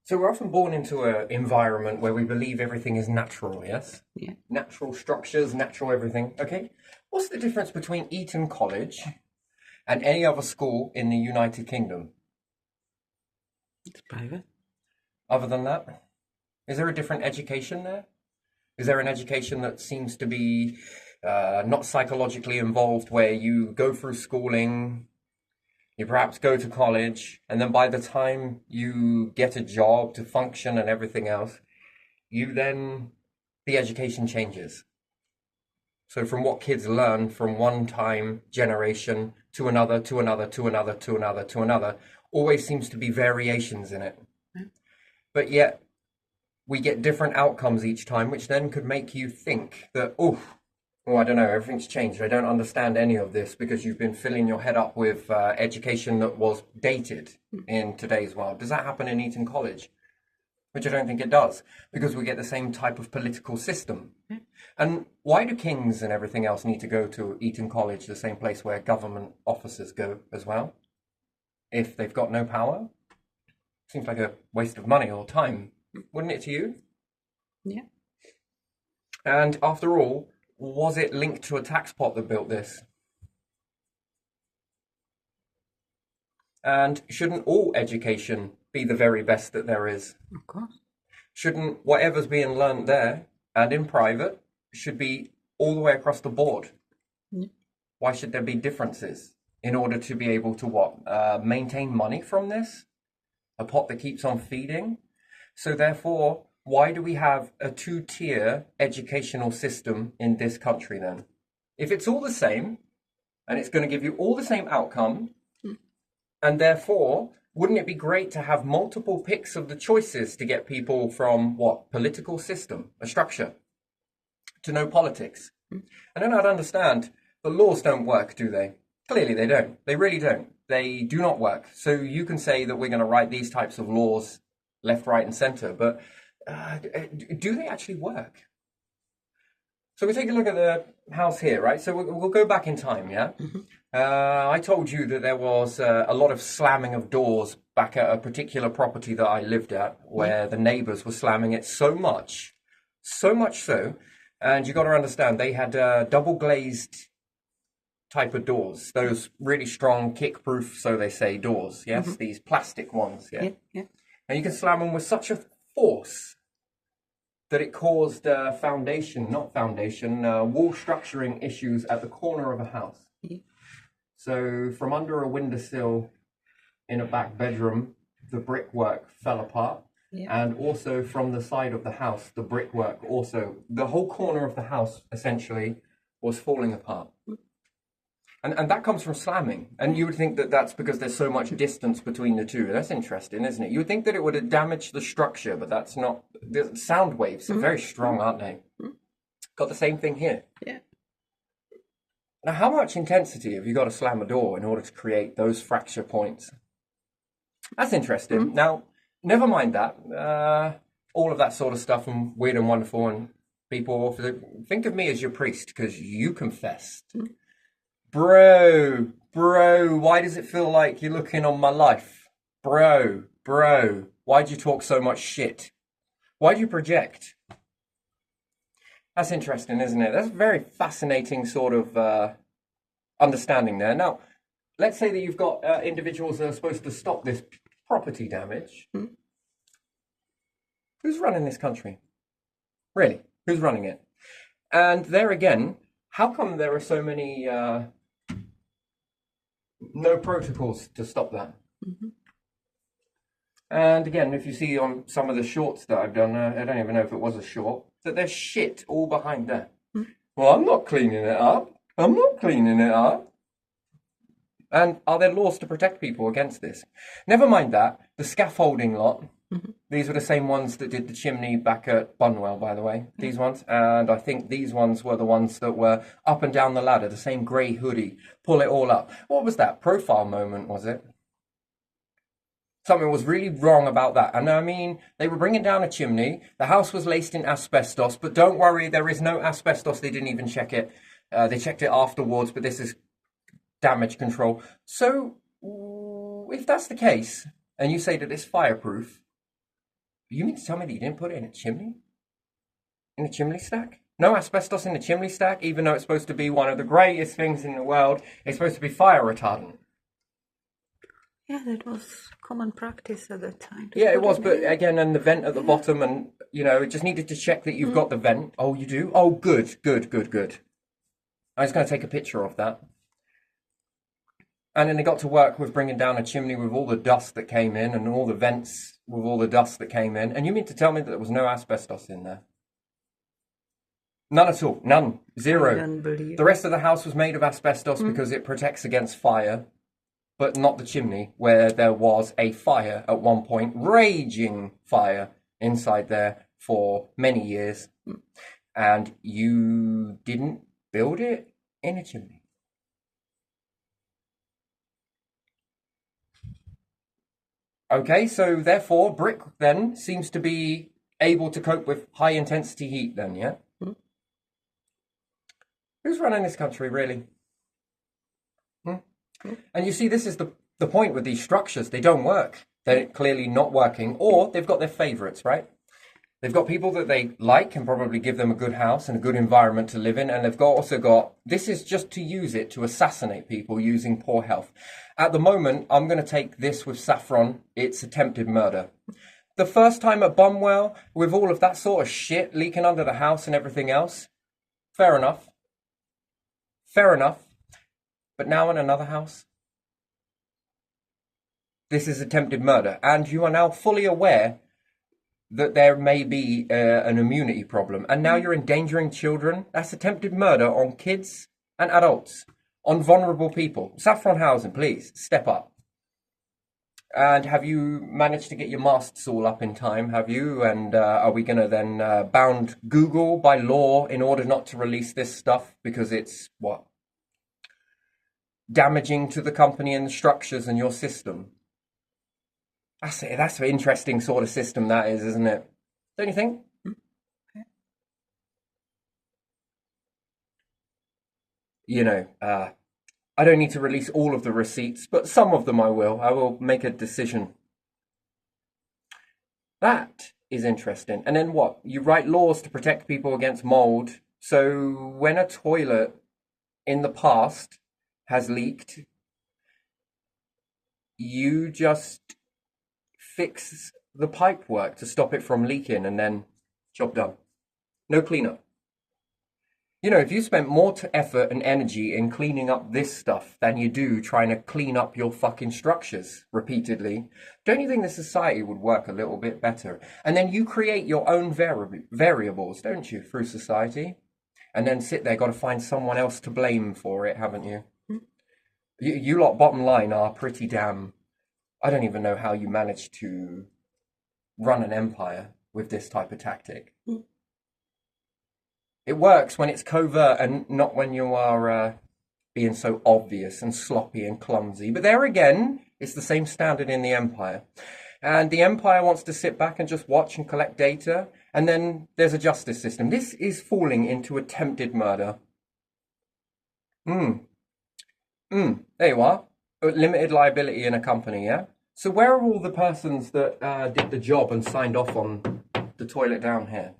So we're often born into an environment where we believe everything is natural, yes? Yeah, Natural structures, natural everything. Okay. What's the difference between Eton College and any other school in the United Kingdom? it's private. Other than that, is there a different education there? Is there an education that seems to be not psychologically involved, where you go through schooling, you perhaps go to college, and then by the time you get a job to function and everything else, the education changes. So from what kids learn from one time generation to another, to another, to another, to another, to another, always seems to be variations in it. Yeah. But yet we get different outcomes each time, which then could make you think that, oh, I don't know, everything's changed. I don't understand any of this because you've been filling your head up with education that was dated in today's world. Does that happen in Eton College? Which I don't think it does, because we get the same type of political system. And why do kings and everything else need to go to Eton College, the same place where government officers go as well, if they've got no power? Seems like a waste of money or time, wouldn't it to you? Yeah. And after all, was it linked to a tax pot that built this? And shouldn't all education be the very best that there is? Of course. Shouldn't whatever's being learnt there and in private should be all the way across the board? Yeah. Why should there be differences in order to be able to maintain money from this? A pot that keeps on feeding? So therefore, why do we have a two-tier educational system in this country then? If it's all the same, and it's going to give you all the same outcome, and therefore, wouldn't it be great to have multiple picks of the choices to get people from what? Political system, a structure, to know politics? I don't understand. The laws don't work, do they? Clearly they don't. They really don't. They do not work. So you can say that we're going to write these types of laws left, right, and center, but do they actually work? So we take a look at the house here, right? So we'll go back in time, yeah? I told you that there was a lot of slamming of doors back at a particular property that I lived at, where the neighbors were slamming it so much so, and you got to understand, they had double glazed type of doors, those really strong kick-proof, so they say, doors, yes? These plastic ones, yeah? Yeah. And you can slam them with such a force that it caused wall structuring issues at the corner of a house. Yeah. So from under a windowsill in a back bedroom, the brickwork fell apart. Yeah. And also from the side of the house, the brickwork also, the whole corner of the house essentially was falling apart. And that comes from slamming. And you would think that that's because there's so much distance between the two. That's interesting, isn't it? You would think that it would have damaged the structure, but that's not. The sound waves are very strong, aren't they? Got the same thing here. Yeah. Now, how much intensity have you got to slam a door in order to create those fracture points? That's interesting. Now, never mind that. All of that sort of stuff and weird and wonderful, and people think of me as your priest because you confessed. Bro, why does it feel like you're looking on my life? Bro, why'd you talk so much shit? Why'd you project? That's interesting, isn't it? That's a very fascinating sort of understanding there. Now, let's say that you've got individuals that are supposed to stop this property damage. Who's running this country? Really? Who's running it? And there again, how come there are so many no protocols to stop that? And again, if you see on some of the shorts that I've done, I don't even know if it was a short, that there's shit all behind there. Well, I'm not cleaning it up. And are there laws to protect people against this? Never mind that. The scaffolding lot, these were the same ones that did the chimney back at Bunwell, by the way. These ones. And I think these ones were the ones that were up and down the ladder, the same grey hoodie, pull it all up. What was that? Profile moment, was it? Something was really wrong about that. And I mean, they were bringing down a chimney. The house was laced in asbestos, but don't worry, there is no asbestos. They didn't even check it. They checked it afterwards, but this is damage control. So if that's the case, and you say that it's fireproof, You mean to tell me that you didn't put it in a chimney? In a chimney stack? No asbestos in the chimney stack, even though it's supposed to be one of the greatest things in the world. It's supposed to be fire retardant. Yeah, that was common practice at that time. Yeah, it was, but again, and the vent at the bottom, and, you know, it just needed to check that you've got the vent. Oh, you do? Oh, good. I was going to take a picture of that. And then they got to work with bringing down a chimney with all the dust that came in and all the vents with all the dust that came in. And you mean to tell me that there was no asbestos in there? None at all. None. Zero. I don't believe The rest of the house was made of asbestos because it protects against fire, but not the chimney, where there was a fire at one point, raging fire inside there for many years. And you didn't build it in a chimney. Okay, so therefore brick then seems to be able to cope with high intensity heat then, yeah? Who's running this country, really? And you see, this is the point with these structures. They don't work. They're clearly not working, or they've got their favorites, right? They've got people that they like and probably give them a good house and a good environment to live in. And they've also got, this is just to use it to assassinate people using poor health. At the moment, I'm going to take this with Saffron. It's attempted murder. The first time at Bumwell, with all of that sort of shit leaking under the house and everything else, fair enough. Fair enough. But now in another house, this is attempted murder. And you are now fully aware that there may be an immunity problem. And now you're endangering children. That's attempted murder on kids and adults, on vulnerable people. Saffron Housing, please, step up. And have you managed to get your masts all up in time, have you? And are we going to then bound Google by law in order not to release this stuff? Because it's, what? Damaging to the company and the structures and your system. That's an interesting sort of system that is, isn't it? Don't you think? You know, I don't need to release all of the receipts, but some of them I will. I will make a decision. That is interesting. And then what? You write laws to protect people against mold. So when a toilet in the past has leaked, you just fix the pipe work to stop it from leaking and then job done. No cleanup. You know, if you spent more effort and energy in cleaning up this stuff than you do trying to clean up your fucking structures repeatedly, don't you think the society would work a little bit better? And then you create your own variables, don't you, through society? And then sit there, got to find someone else to blame for it, haven't you? You lot, bottom line, are pretty damn... I don't even know how you manage to run an empire with this type of tactic. It works when it's covert and not when you are being so obvious and sloppy and clumsy. But there again, it's the same standard in the empire. And the empire wants to sit back and just watch and collect data. And then there's a justice system. This is falling into attempted murder. There you are. Limited liability in a company, yeah? So where are all the persons that did the job and signed off on the toilet down here?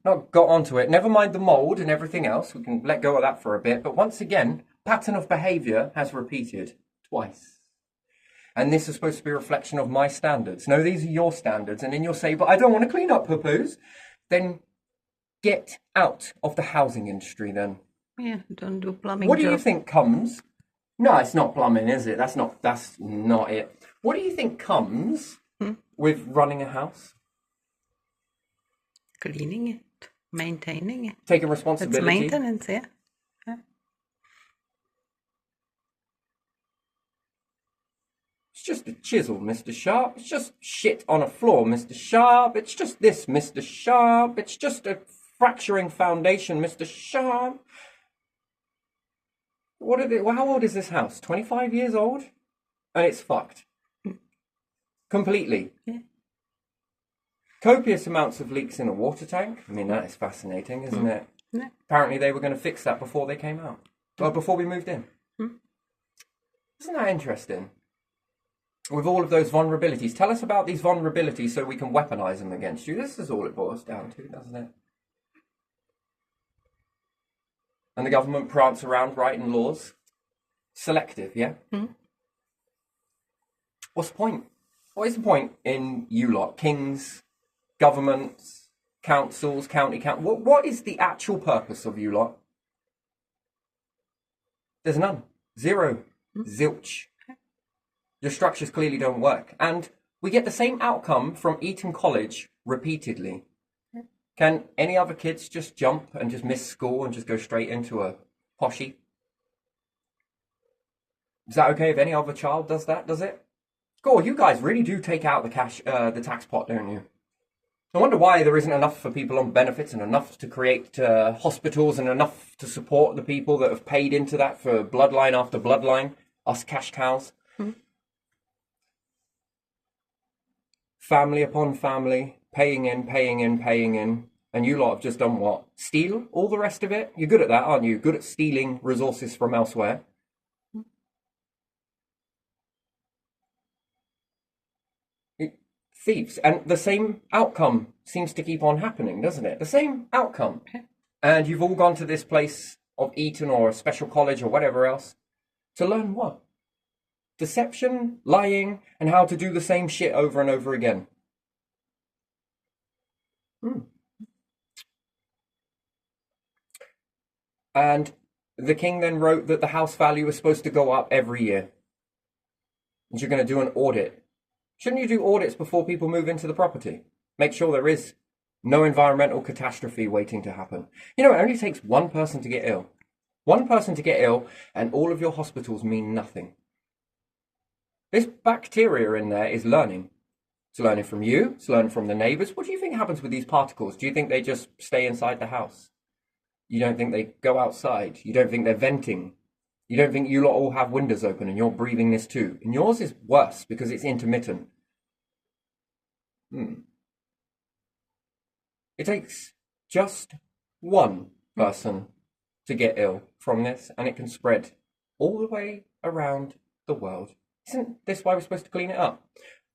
Not got onto it. Never mind the mold and everything else. We can let go of that for a bit. But once again, pattern of behaviour has repeated twice. And this is supposed to be a reflection of my standards. No, these are your standards. And then you'll say, but I don't want to clean up, poo-poos. Then get out of the housing industry then. Yeah, don't do plumbing. What do you think comes? No, it's not plumbing, is it? That's not it. What do you think comes with running a house? Cleaning it, maintaining it. Taking responsibility. It's maintenance, yeah. It's just a chisel, Mr. Sharp. It's just shit on a floor, Mr. Sharp. It's just this, Mr. Sharp. It's just a fracturing foundation, Mr. Sharp. How old is this house? 25 years old? And it's fucked. Completely. Yeah. Copious amounts of leaks in a water tank. I mean, that is fascinating, isn't it? Yeah. Apparently they were going to fix that before they came out. Well, before we moved in. Isn't that interesting? with all of those vulnerabilities. Tell us about these vulnerabilities so we can weaponize them against you. This is all it boils down to, doesn't it? And the government prance around writing laws. Selective, yeah? What's the point? What is the point in you lot? Kings, governments, councils, county council. What is the actual purpose of you lot? There's none. Zero. Zilch. Your structures clearly don't work. And we get the same outcome from Eton College repeatedly. Can any other kids just jump and just miss school and just go straight into a poshy? Is that okay if any other child does that, does it? God, you guys really do take out the cash, the tax pot, don't you? I wonder why there isn't enough for people on benefits and enough to create hospitals and enough to support the people that have paid into that for bloodline after bloodline, us cash cows. Family upon family, paying in, and you lot have just done what? Steal all the rest of it? You're good at that, aren't you? Good at stealing resources from elsewhere. Thieves. And the same outcome seems to keep on happening, doesn't it? The same outcome. And you've all gone to this place of Eton or a special college or whatever else to learn what? Deception, lying, and how to do the same shit over and over again. And the king then wrote that the house value is supposed to go up every year. And you're going to do an audit. Shouldn't you do audits before people move into the property? Make sure there is no environmental catastrophe waiting to happen. You know, it only takes one person to get ill. One person to get ill, and all of your hospitals mean nothing. This bacteria in there is learning. It's learning from you. It's learning from the neighbours. What do you think happens with these particles? Do you think they just stay inside the house? You don't think they go outside? You don't think they're venting? You don't think you lot all have windows open and you're breathing this too? And yours is worse because it's intermittent. It takes just one person to get ill from this, and it can spread all the way around the world. Isn't this why we're supposed to clean it up?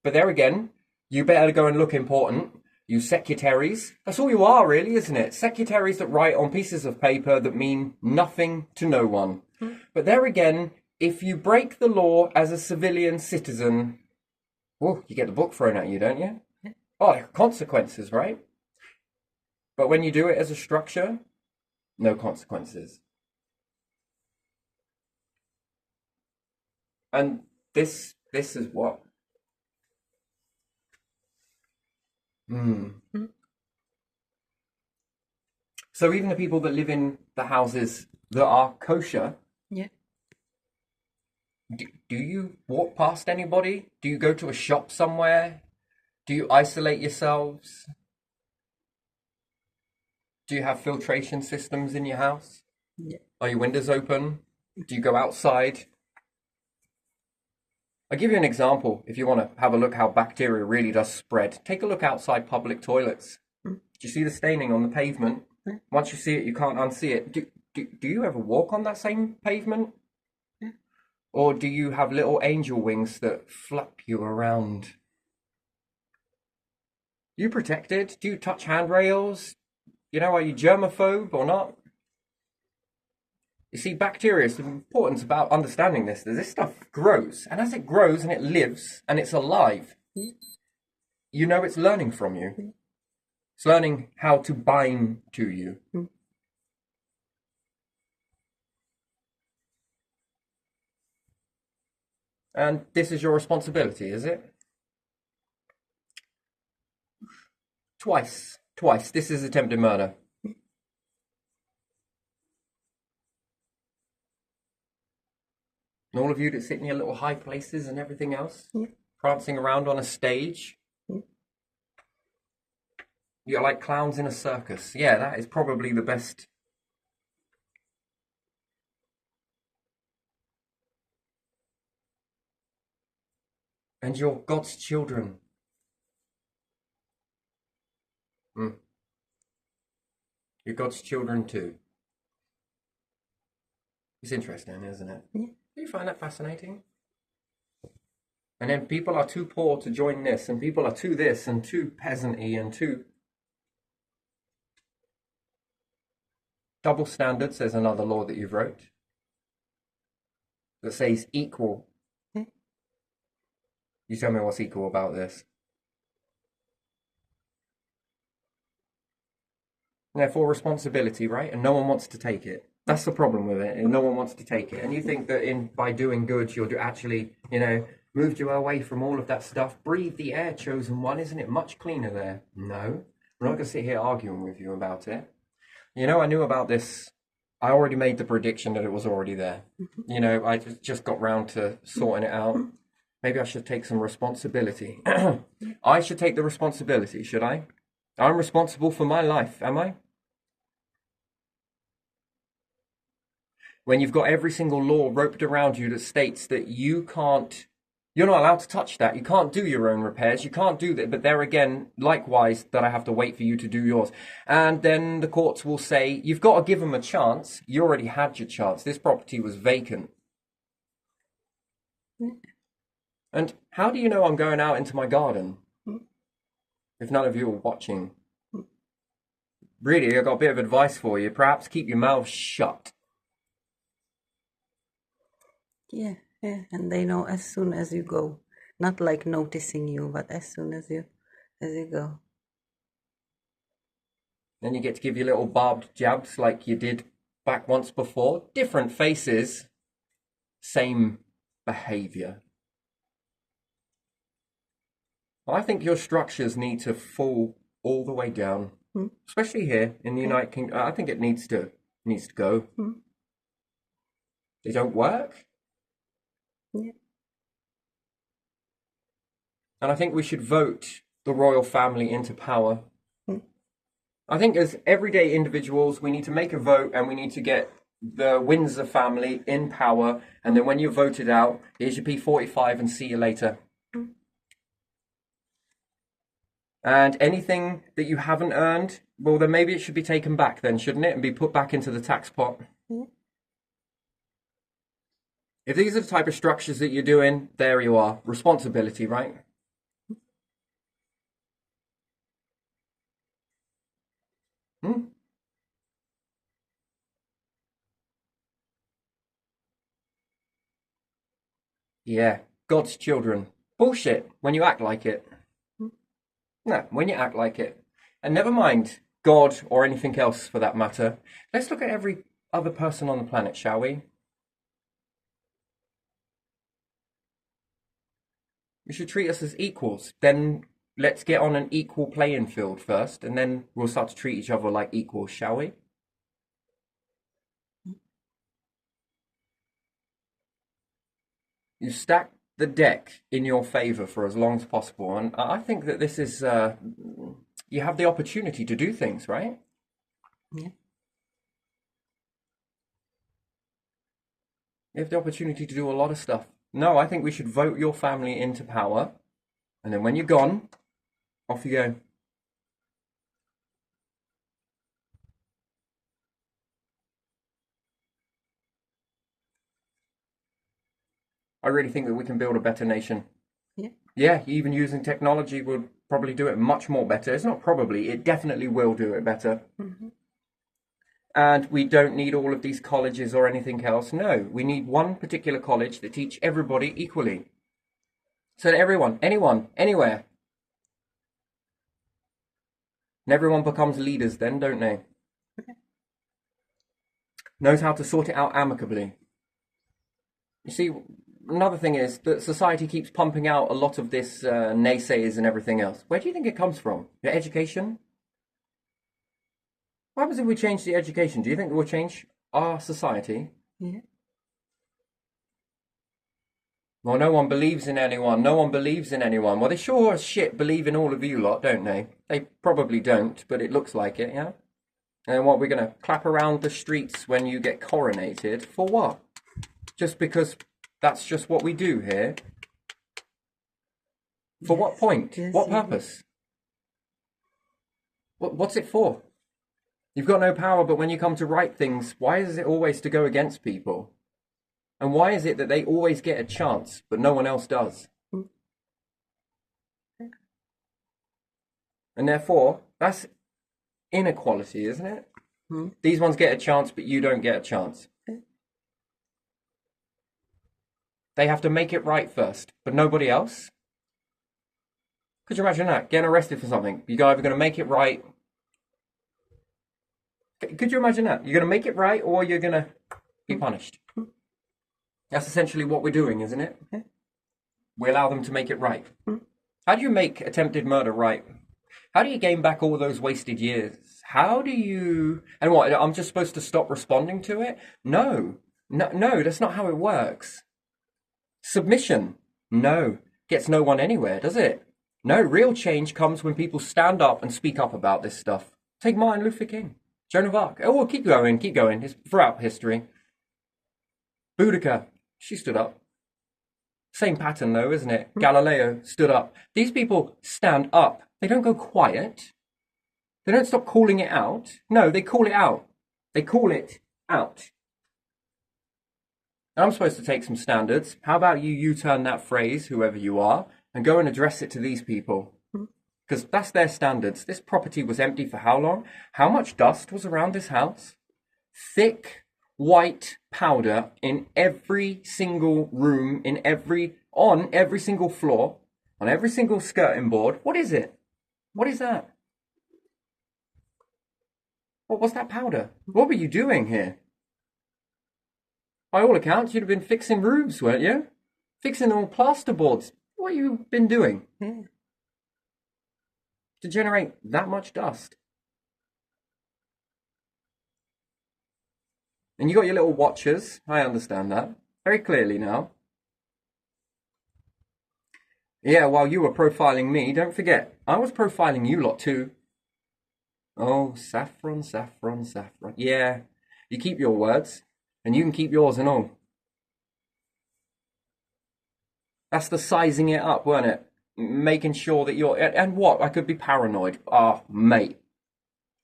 But there again, you better go and look important. You secretaries. That's all you are, really, isn't it? Secretaries that write on pieces of paper that mean nothing to no one. But there again, if you break the law as a civilian citizen, you get the book thrown at you, don't you? Oh, there are consequences, right? But when you do it as a structure, no consequences. And this is what? So even the people that live in the houses that are kosher, do you walk past anybody? Do you go to a shop somewhere? Do you isolate yourselves? Do you have filtration systems in your house? Are your windows open? Do you go outside? I'll give you an example if you want to have a look how bacteria really does spread. Take a look outside public toilets. Do you see the staining on the pavement? Once you see it, you can't unsee it. Do you ever walk on that same pavement? Or do you have little angel wings that flap you around? You protected? Do you touch handrails? You know, are you germaphobe or not? You see, bacteria, the importance about understanding this, that this stuff grows. And as it grows and it lives and it's alive, you know it's learning from you. It's learning how to bind to you. And this is your responsibility, is it? Twice. This is attempted murder. And all of you that sit in your little high places and everything else, prancing around on a stage. You're like clowns in a circus. Yeah, that is probably the best. And you're God's children. You're God's children too. It's interesting, isn't it? Do you find that fascinating? And then people are too poor to join this, and people are too this, and too peasanty, and too... Double standards, there's another law that you've wrote that says equal. You tell me what's equal about this. Therefore, responsibility, right? And no one wants to take it. That's the problem with it. And no one wants to take it. And you think that by doing good, you're actually, moved you away from all of that stuff. Breathe the air, chosen one. Isn't it much cleaner there? No. We're not going to sit here arguing with you about it. I knew about this. I already made the prediction that it was already there. I just got round to sorting it out. Maybe I should take some responsibility. I should take the responsibility, should I? I'm responsible for my life, am I? When you've got every single law roped around you that states that you're not allowed to touch that. You can't do your own repairs. You can't do that. But there again, likewise, that I have to wait for you to do yours. And then the courts will say, you've got to give them a chance. You already had your chance. This property was vacant. And how do you know I'm going out into my garden? If none of you are watching. Really, I've got a bit of advice for you. Perhaps keep your mouth shut. Yeah, and they know as soon as you go. Not like noticing you, but as soon as you go. Then you get to give your little barbed jabs like you did back once before. Different faces, same behaviour. I think your structures need to fall all the way down, especially here in the United Kingdom. I think it needs to go. They don't work. Yeah. And I think we should vote the royal family into power. I think as everyday individuals, we need to make a vote and we need to get the Windsor family in power. And then when you're voted out, here's your P45 and see you later. And anything that you haven't earned, well, then maybe it should be taken back then, shouldn't it? And be put back into the tax pot. If these are the type of structures that you're doing, there you are. Responsibility, right? Yeah, God's children. Bullshit when you act like it. No, when you act like it. And never mind God or anything else for that matter. Let's look at every other person on the planet, shall we? We should treat us as equals. Then let's get on an equal playing field first, and then we'll start to treat each other like equals, shall we? You stack the deck in your favour for as long as possible, and I think that this is, you have the opportunity to do things, right? Yeah. You have the opportunity to do a lot of stuff. No, I think we should vote your family into power, and then when you're gone, off you go. I really think that we can build a better nation. Yeah. Yeah, even using technology would probably do it much more better. It's not probably, it definitely will do it better. And we don't need all of these colleges or anything else. No, we need one particular college that teach everybody equally. So that everyone, anyone, anywhere. And everyone becomes leaders then, don't they? Knows how to sort it out amicably. You see, another thing is that society keeps pumping out a lot of this naysayers and everything else. Where do you think it comes from? Your education? What happens if we change the education? Do you think it will change our society? Yeah. Well, no one believes in anyone. No one believes in anyone. Well, they sure as shit believe in all of you lot, don't they? They probably don't, but it looks like it, yeah? And what, we're going to clap around the streets when you get coronated? For what? Just because that's just what we do here? For what point? Yes, what purpose? What's it for? You've got no power, but when you come to right things, why is it always to go against people? And why is it that they always get a chance, but no one else does? And therefore, that's inequality, isn't it? Hmm? These ones get a chance, but you don't get a chance. They have to make it right first, but nobody else. Could you imagine that? Getting arrested for something. You're either going to make it right. Could you imagine that? You're going to make it right or you're going to be punished. That's essentially what we're doing, isn't it? We allow them to make it right. How do you make attempted murder right? How do you gain back all those wasted years? How do you... And what, I'm just supposed to stop responding to it? No, that's not how it works. Submission? No. Gets no one anywhere, does it? No, real change comes when people stand up and speak up about this stuff. Take Martin Luther King, Joan of Arc. Oh, keep going. It's throughout history. Boudica, she stood up. Same pattern though, isn't it? Galileo stood up. These people stand up. They don't go quiet. They don't stop calling it out. No, they call it out. They call it out. I'm supposed to take some standards. How about you U-turn that phrase, whoever you are, and go and address it to these people? Because that's their standards. This property was empty for how long? How much dust was around this house? Thick white powder in every single room, on every single floor, on every single skirting board. What is it? What is that? What was that powder? What were you doing here? By all accounts, you'd have been fixing roofs, weren't you? Fixing all plasterboards. What have you been doing? To generate that much dust. And you got your little watchers. I understand that very clearly now. Yeah, while you were profiling me, don't forget, I was profiling you lot too. Oh, saffron. Yeah, you keep your words, and you can keep yours and all. That's the sizing it up, weren't it? Making sure that you're... And what? I could be paranoid. Mate.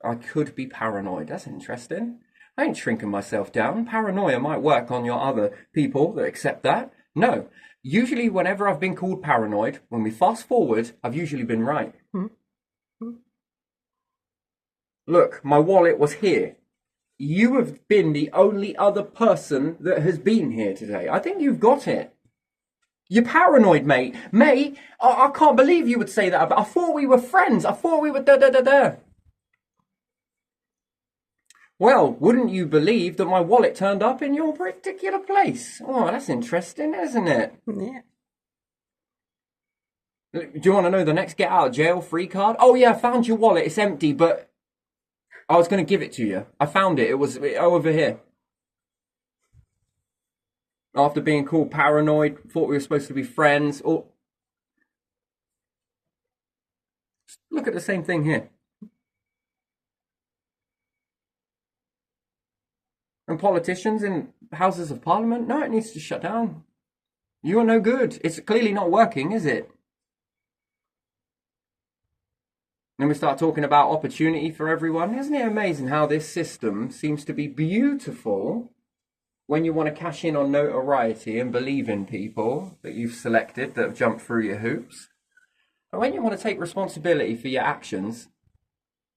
I could be paranoid. That's interesting. I ain't shrinking myself down. Paranoia might work on your other people that accept that. No. Usually whenever I've been called paranoid, when we fast forward, I've usually been right. Look, my wallet was here. You have been the only other person that has been here today. I think you've got it. You're paranoid, mate. Mate, I can't believe you would say that. I thought we were friends. I thought we were da-da-da-da. Well, wouldn't you believe that my wallet turned up in your particular place? Oh, that's interesting, isn't it? Yeah. Do you want to know the next get out of jail free card? Oh yeah, I found your wallet. It's empty, but I was going to give it to you. I found it. It was over here. After being called paranoid, thought we were supposed to be friends. Or look at the same thing here. And politicians in houses of parliament, no, it needs to shut down. You are no good. It's clearly not working, is it? Then we start talking about opportunity for everyone. Isn't it amazing how this system seems to be beautiful when you want to cash in on notoriety and believe in people that you've selected that have jumped through your hoops? But when you want to take responsibility for your actions,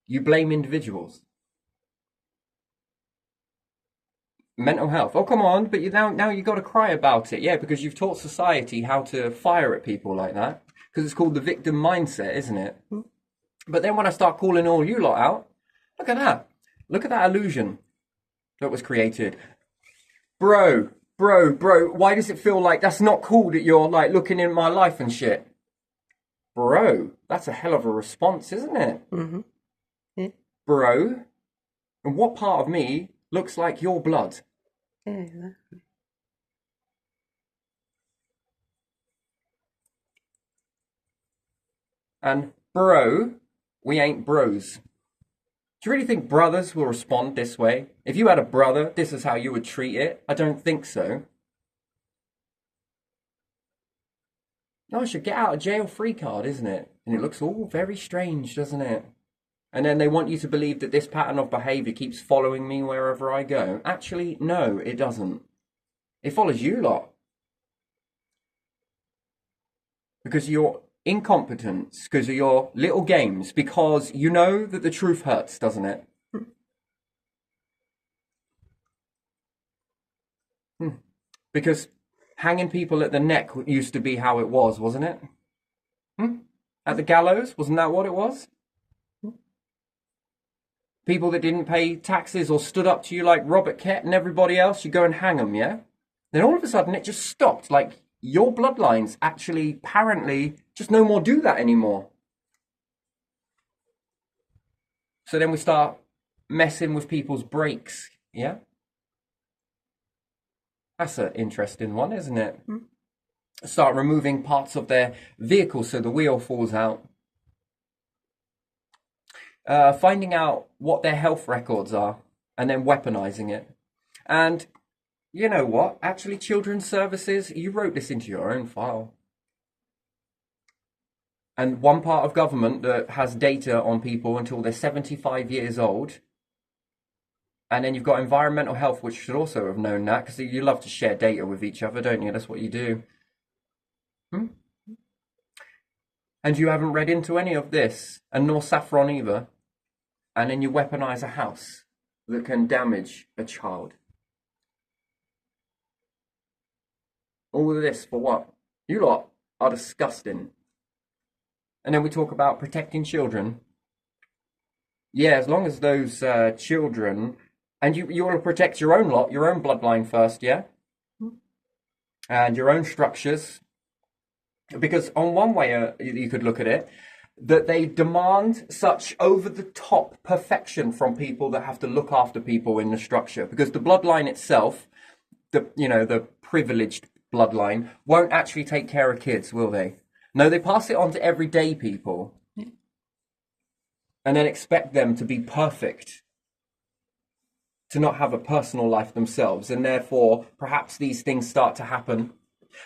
you blame individuals. Mental health. Oh, come on, but now you've got to cry about it. Yeah, because you've taught society how to fire at people like that. Because it's called the victim mindset, isn't it? But then when I start calling all you lot out, look at that. Look at that illusion that was created. Bro, why does it feel like that's not cool that you're like looking in my life and shit? Bro, that's a hell of a response, isn't it? Yeah. Bro, and what part of me looks like your blood? Yeah, exactly. And bro, we ain't bros. Do you really think brothers will respond this way? If you had a brother, this is how you would treat it? I don't think so. No, it's a get out of jail free card, isn't it? And it looks all very strange, doesn't it? And then they want you to believe that this pattern of behaviour keeps following me wherever I go. Actually, no, it doesn't. It follows you lot. Because you're incompetence, because of your little games, because you know that the truth hurts, doesn't it? Because hanging people at the neck used to be how it was, wasn't it? At the gallows, wasn't that what it was? People that didn't pay taxes or stood up to you like Robert Kett and everybody else, you go and hang them, yeah? Then all of a sudden it just stopped. Like your bloodlines actually apparently just no more do that anymore. So then we start messing with people's brakes, yeah? That's an interesting one, isn't it? Start removing parts of their vehicle so the wheel falls out. Finding out what their health records are and then weaponizing it. And you know what? Actually, Children's Services, you wrote this into your own file. And one part of government that has data on people until they're 75 years old. And then you've got environmental health, which should also have known that, because you love to share data with each other, don't you? That's what you do. And you haven't read into any of this, and nor Saffron either. And then you weaponize a house that can damage a child. All of this for what? You lot are disgusting. And then we talk about protecting children. Yeah, as long as those children, and you want to protect your own lot, your own bloodline first, yeah? And your own structures. Because on one way you could look at it, that they demand such over-the-top perfection from people that have to look after people in the structure. Because the bloodline itself, the privileged bloodline, won't actually take care of kids, will they? No, they pass it on to everyday people. And then expect them to be perfect, to not have a personal life themselves. And therefore, perhaps these things start to happen.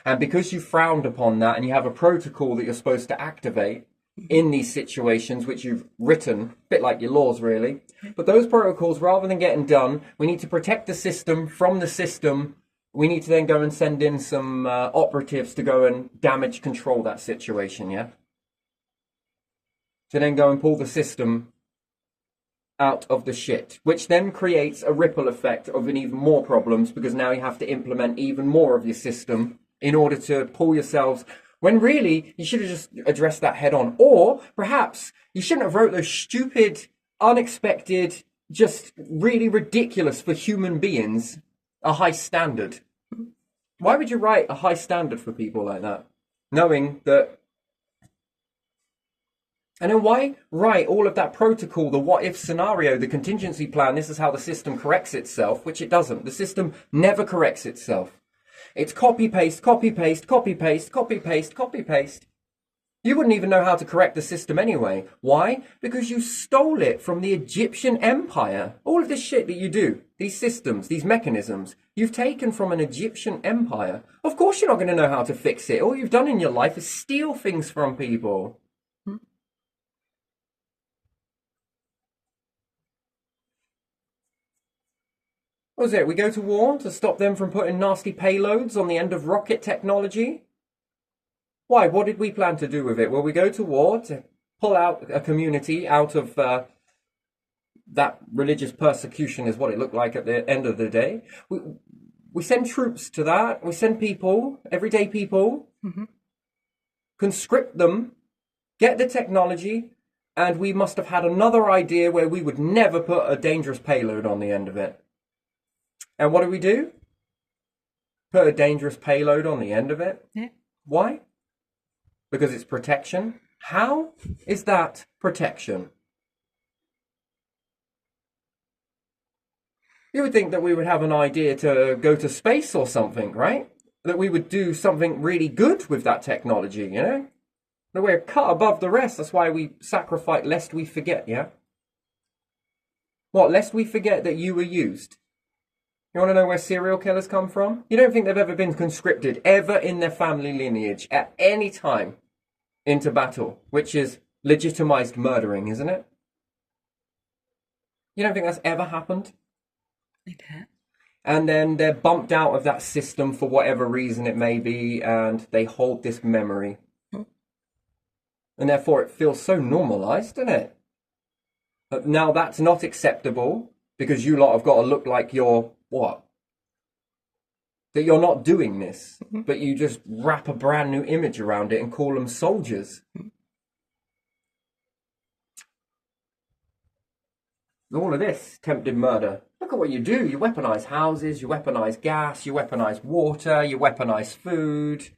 And because you frowned upon that and you have a protocol that you're supposed to activate in these situations, which you've written, a bit like your laws, really. But those protocols, rather than getting done, we need to protect the system from the system. We need to then go and send in some operatives to go and damage control that situation, yeah? To then go and pull the system out of the shit, which then creates a ripple effect of an even more problems, because now you have to implement even more of your system in order to pull yourselves, when really you should have just addressed that head on. Or perhaps you shouldn't have wrote those stupid, unexpected, just really ridiculous for human beings, a high standard. Why would you write a high standard for people like that? Knowing that. And then why write all of that protocol, the what if scenario, the contingency plan, this is how the system corrects itself, which it doesn't. The system never corrects itself. It's copy paste, copy paste, copy paste, copy paste, copy paste. You wouldn't even know how to correct the system anyway. Why? Because you stole it from the Egyptian Empire. All of this shit that you do, these systems, these mechanisms, you've taken from an Egyptian empire. Of course you're not going to know how to fix it. All you've done in your life is steal things from people. What was it? We go to war to stop them from putting nasty payloads on the end of rocket technology? Why? What did we plan to do with it? Well, we go to war to pull out a community out of that religious persecution is what it looked like at the end of the day. We send troops to that. We send people, everyday people, conscript them, get the technology, and we must have had another idea where we would never put a dangerous payload on the end of it. And what do? Put a dangerous payload on the end of it? Yeah. Why? Because it's protection. How is that protection? You would think that we would have an idea to go to space or something, right? That we would do something really good with that technology, you know? That we're cut above the rest. That's why we sacrifice, lest we forget, yeah? What, lest we forget that you were used? You want to know where serial killers come from? You don't think they've ever been conscripted, ever in their family lineage, at any time into battle, which is legitimized murdering, isn't it? You don't think that's ever happened? It has. And then they're bumped out of that system for whatever reason it may be, and they hold this memory. And therefore it feels so normalized, doesn't it? But now that's not acceptable because you lot have got to look like you're what? That you're not doing this, but you just wrap a brand new image around it and call them soldiers. All of this attempted murder. Look at what you do. You weaponize houses, you weaponize gas, you weaponize water, you weaponize food,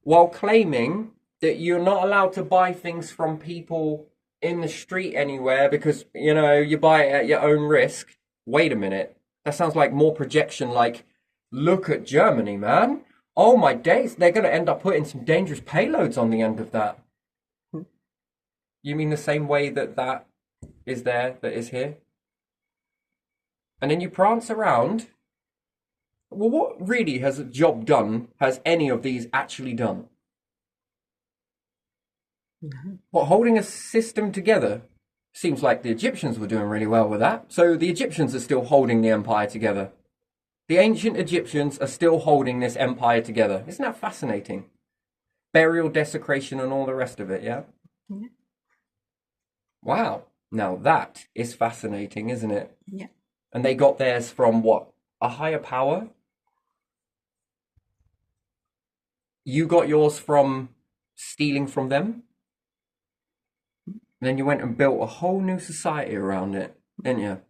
while claiming that you're not allowed to buy things from people in the street anywhere because, you know, you buy it at your own risk. Wait a minute. That sounds like more projection, like, look at Germany, man. Oh my days, they're going to end up putting some dangerous payloads on the end of that. You mean the same way that that is there, that is here? And then you prance around. Well, what really has a job done, has any of these actually done? What, holding a system together? Seems like the Egyptians were doing really well with that. So the Egyptians are still holding the empire together. The ancient Egyptians are still holding this empire together. Isn't that fascinating? Burial, desecration, and all the rest of it, yeah? Yeah. Wow. Now that is fascinating, isn't it? Yeah. And they got theirs from what? A higher power? You got yours from stealing from them? And then you went and built a whole new society around it, didn't you?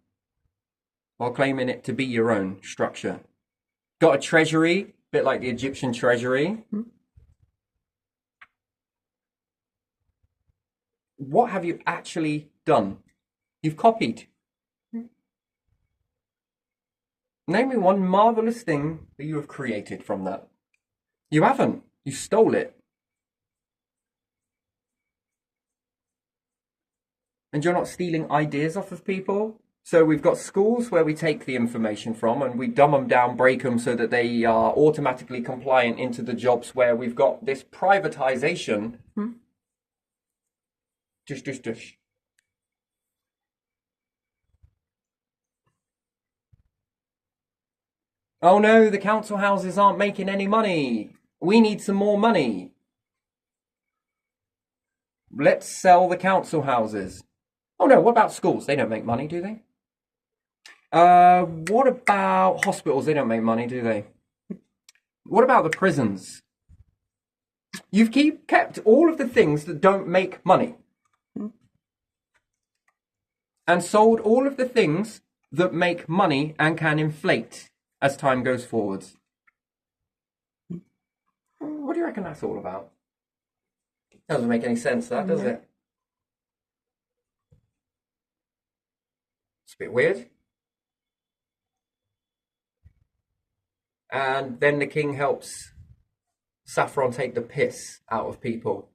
While claiming it to be your own structure. Got a treasury, a bit like the Egyptian treasury. What have you actually done? You've copied. Name me one marvelous thing that you have created from that. You haven't. You stole it. And you're not stealing ideas off of people. So we've got schools where we take the information from and we dumb them down, break them so that they are automatically compliant into the jobs where we've got this privatization. Dush. Oh no, the council houses aren't making any money. We need some more money. Let's sell the council houses. Oh no, what about schools? They don't make money, do they? What about hospitals? They don't make money, do they? What about the prisons? You've kept all of the things that don't make money. And sold all of the things that make money and can inflate as time goes forwards. What do you reckon that's all about? Doesn't make any sense, that, does it? It's a bit weird. And then the king helps Saffron take the piss out of people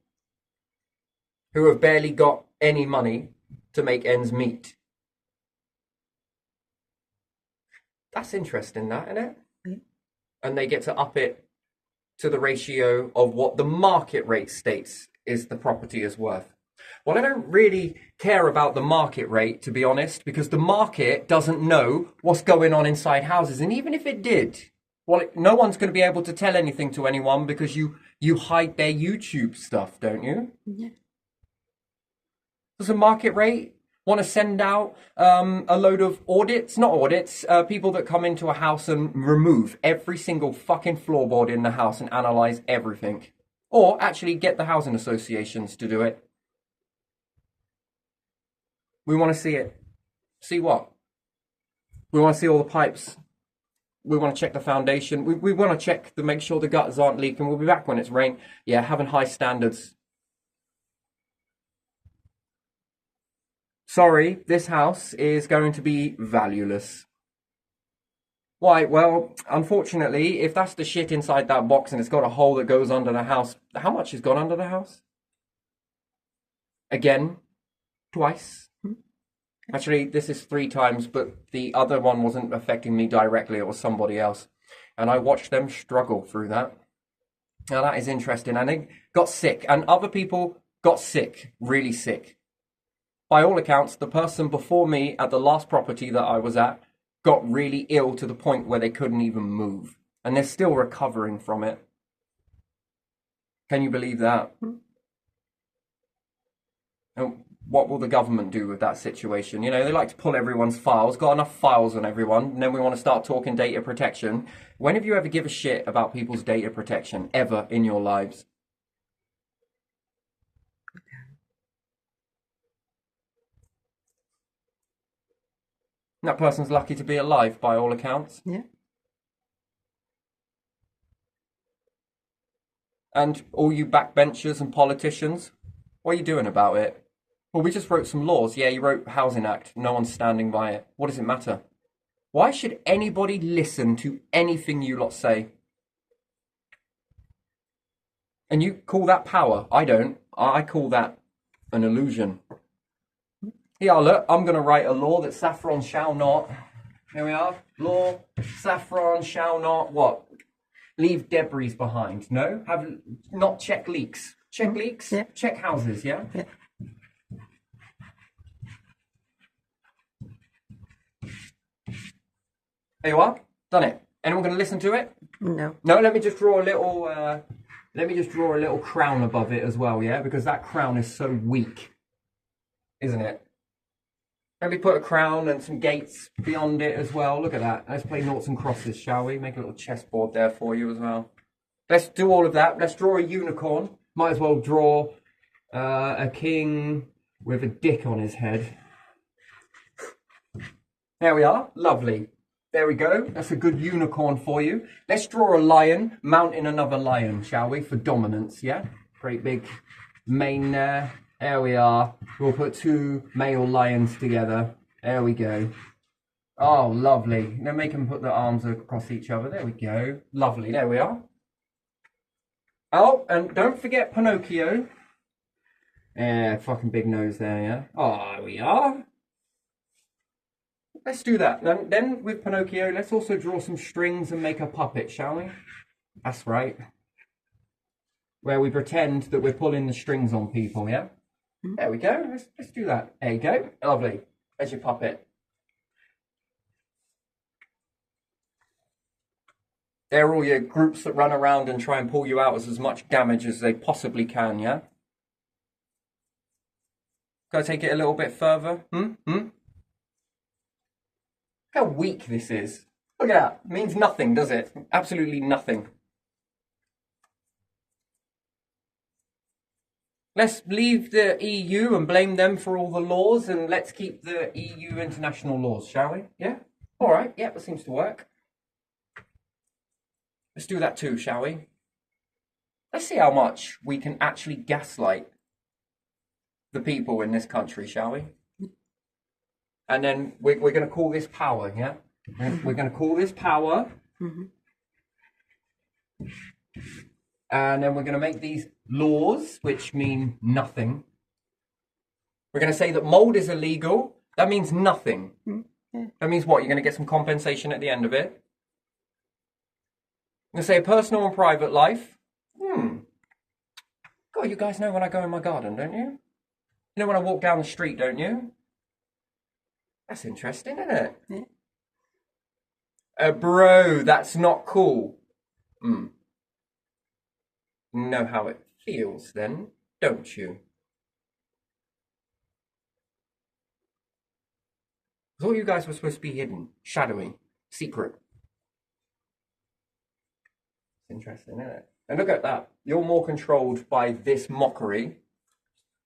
who have barely got any money to make ends meet. That's interesting, that, isn't it? Yeah. And they get to up it to the ratio of what the market rate states is the property is worth. Well, I don't really care about the market rate, to be honest, because the market doesn't know what's going on inside houses. And even if it did, well, no one's going to be able to tell anything to anyone because you hide their YouTube stuff, don't you? Yeah. Does the market rate want to send out a load of people that come into a house and remove every single fucking floorboard in the house and analyze everything? Or actually get the housing associations to do it? We want to see it. See what? We want to see all the pipes. We want to check the foundation. We want to check to make sure the gutters aren't leaking. We'll be back when it's rain. Yeah, having high standards. Sorry, this house is going to be valueless. Why? Well, unfortunately, if that's the shit inside that box and it's got a hole that goes under the house, how much has gone under the house? Again, twice. Actually, this is 3 times, but the other one wasn't affecting me directly. It was somebody else. And I watched them struggle through that. Now, that is interesting. And they got sick. And other people got sick, really sick. By all accounts, the person before me at the last property that I was at got really ill to the point where they couldn't even move. And they're still recovering from it. Can you believe that? And what will the government do with that situation? You know, they like to pull everyone's files, got enough files on everyone, and then we want to start talking data protection. When have you ever give a shit about people's data protection, ever in your lives? That person's lucky to be alive by all accounts. Yeah. And all you backbenchers and politicians, what are you doing about it? Well, we just wrote some laws. Yeah, you wrote Housing Act. No one's standing by it. What does it matter? Why should anybody listen to anything you lot say? And you call that power? I don't. I call that an illusion. Yeah, look, I'm going to write a law that saffron shall not. Here we are. Law, saffron shall not what? Leave debris behind. No? Have not check leaks. Check leaks? Yeah. Check houses, yeah? Yeah. There you are. Done it. Anyone going to listen to it? No. No, let me just draw a little crown above it as well, yeah? Because that crown is so weak. Isn't it? Maybe put a crown and some gates beyond it as well. Look at that. Let's play noughts and crosses, shall we? Make a little chessboard there for you as well. Let's do all of that. Let's draw a unicorn. Might as well draw a king with a dick on his head. There we are. Lovely. There we go. That's a good unicorn for you. Let's draw a lion mounting another lion, shall we? For dominance, yeah? Great big mane there. There we are. We'll put two male lions together. There we go. Oh, lovely. Then make them put their arms across each other. There we go. Lovely. There we are. Oh, and don't forget Pinocchio. Yeah, fucking big nose there, yeah? Oh, there we are. Let's do that. Then with Pinocchio, let's also draw some strings and make a puppet, shall we? That's right. Where we pretend that we're pulling the strings on people, yeah? There we go. Let's do that. There you go. Lovely. There's your puppet. They're all your groups that run around and try and pull you out as much damage as they possibly can, yeah? Gotta take it a little bit further. How weak this is. Look at that. It means nothing, does it? Absolutely nothing. Let's leave the EU and blame them for all the laws, and let's keep the EU international laws, shall we? Yeah? All right. Yeah, that seems to work. Let's do that too, shall we? Let's see how much we can actually gaslight the people in this country, shall we? And then we're going to call this power, yeah? We're going to call this power. And then we're going to make these laws, which mean nothing. We're going to say that mold is illegal. That means nothing. That means what? You're going to get some compensation at the end of it. I'm going to say personal and private life. God, you guys know when I go in my garden, don't you? You know when I walk down the street, don't you? That's interesting, isn't it? Yeah. Bro, that's not cool. Know how it feels then, don't you? I thought you guys were supposed to be hidden, shadowy, secret. Interesting, isn't it? And look at that. You're more controlled by this mockery.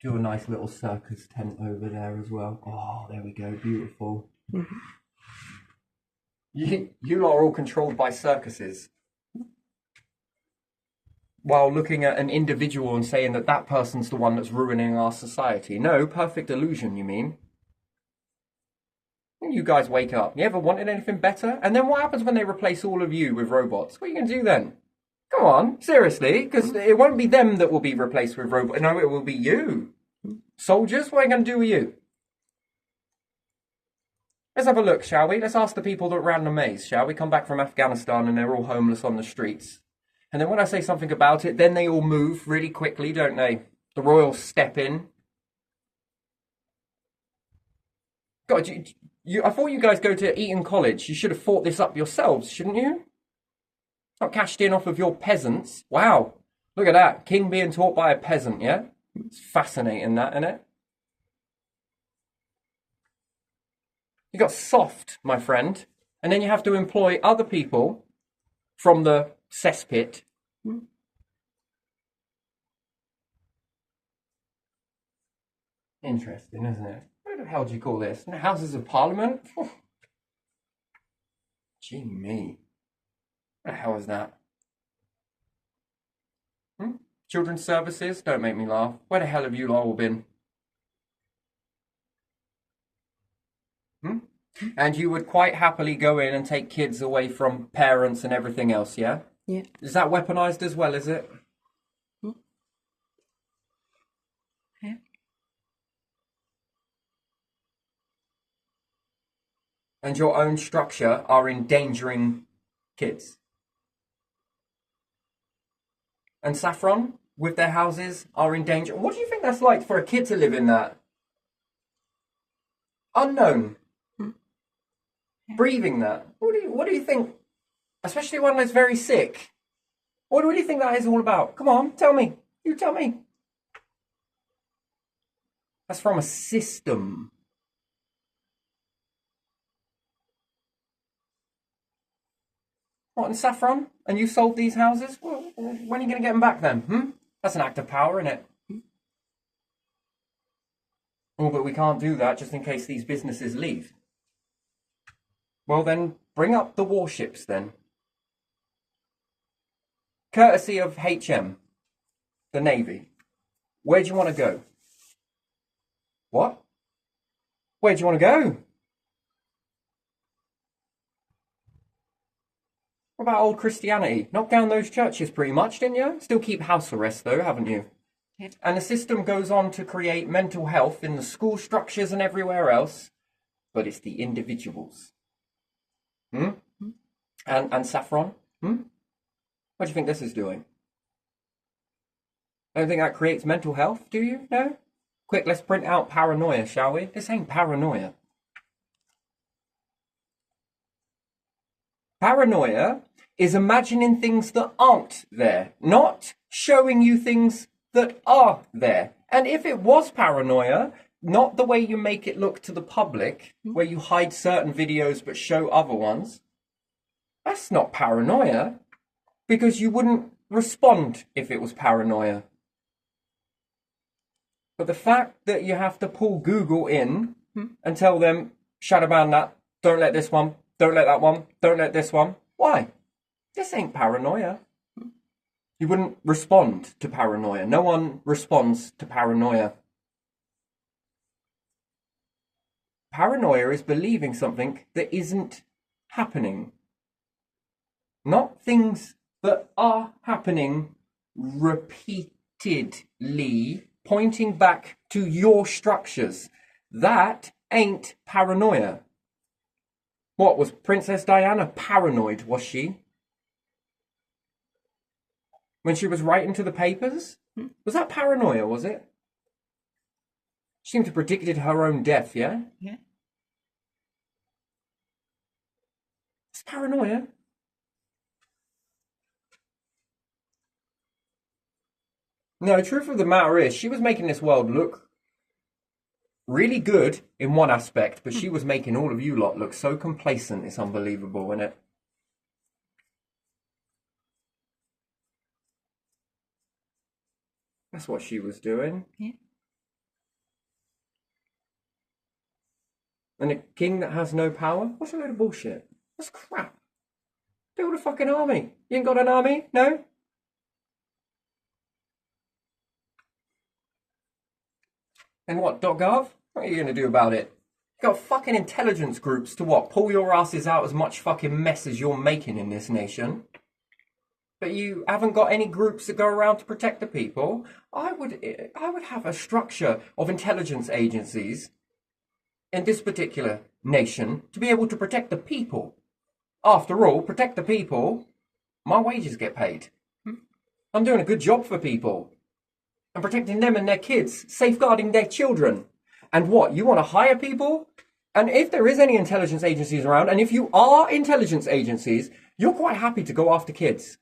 Do a nice little circus tent over there as well. Oh, there we go. Beautiful. You lot are all controlled by circuses. While looking at an individual and saying that that person's the one that's ruining our society. No, perfect illusion, you mean? When you guys wake up, you ever wanted anything better? And then what happens when they replace all of you with robots? What are you going to do then? Come on, seriously, because it won't be them that will be replaced with robots. No, it will be you. Soldiers, what are you going to do with you? Let's have a look, shall we? Let's ask the people that ran the maze, shall we? Come back from Afghanistan and they're all homeless on the streets. And then when I say something about it, then they all move really quickly, don't they? The royals step in. God, I thought you guys go to Eton College. You should have thought this up yourselves, shouldn't you? Not cashed in off of your peasants. Wow. Look at that. King being taught by a peasant, yeah? It's fascinating, that, isn't it? got soft, my friend, and then you have to employ other people from the cesspit. Interesting, isn't it? What the hell do you call this? Houses of Parliament? Gee me. What the hell is that? Children's Services? Don't make me laugh. Where the hell have you all been? And you would quite happily go in and take kids away from parents and everything else, yeah? Yeah. Is that weaponized as well, is it? Yeah. And your own structure are endangering kids. And Saffron, with their houses, are in danger. What do you think that's like for a kid to live in that? Unknown. Breathing that. What do you think? Especially one that's very sick. What do you think that is all about? Come on, tell me. You tell me. That's from a system. What, in Saffron? And you sold these houses? Well, when are you going to get them back then? That's an act of power, isn't it? Oh, but we can't do that just in case these businesses leave. Well, then bring up the warships then. Courtesy of HM, the Navy. Where do you want to go? What? Where do you want to go? What about old Christianity? Knock down those churches pretty much, didn't you? Still keep house arrest though, haven't you? Yep. And the system goes on to create mental health in the school structures and everywhere else, but it's the individuals. And Saffron? What do you think this is doing? Don't think that creates mental health, do you? No? Quick, let's print out paranoia, shall we? This ain't paranoia. Paranoia is imagining things that aren't there, not showing you things that are there. And if it was paranoia, not the way you make it look to the public, where you hide certain videos but show other ones, that's not paranoia, because you wouldn't respond if it was paranoia. But the fact that you have to pull Google in and tell them, shut about that, don't let this one, don't let that one, don't let this one. Why? This ain't paranoia. You wouldn't respond to paranoia. No one responds to paranoia. Paranoia is believing something that isn't happening. Not things that are happening repeatedly, pointing back to your structures. That ain't paranoia. What, was Princess Diana paranoid, was she? When she was writing to the papers? Was that paranoia, was it? She seemed to have predicted her own death, yeah? Yeah. It's paranoia. No, the truth of the matter is, she was making this world look really good in one aspect, but she was making all of you lot look so complacent, it's unbelievable, isn't it? That's what she was doing. Yeah. And a king that has no power? What's a load of bullshit? That's crap. Build a fucking army. You ain't got an army? No? And what, .gov? What are you going to do about it? You got fucking intelligence groups to what? Pull your asses out as much fucking mess as you're making in this nation. But you haven't got any groups that go around to protect the people. I would have a structure of intelligence agencies in this particular nation to be able to protect the people. After all, protect the people, my wages get paid. I'm doing a good job for people. I'm protecting them and their kids, safeguarding their children. And what, you want to hire people? And if there is any intelligence agencies around, and if you are intelligence agencies, you're quite happy to go after kids.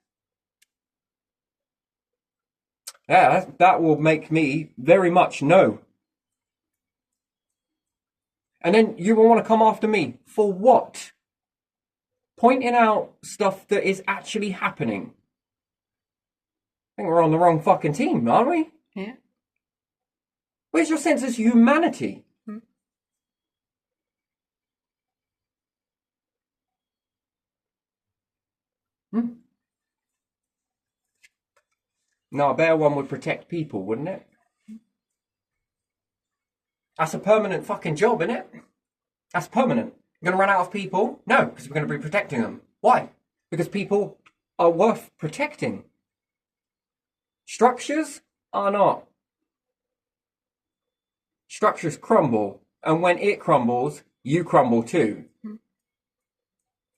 Yeah, that will make me very much no. And then you will want to come after me. For what? Pointing out stuff that is actually happening. I think we're on the wrong fucking team, aren't we? Yeah. Where's your sense of humanity? No, a better one would protect people, wouldn't it? That's a permanent fucking job, isn't it? That's permanent. You're going to run out of people? No, because we're going to be protecting them. Why? Because people are worth protecting. Structures are not. Structures crumble, and when it crumbles, you crumble too.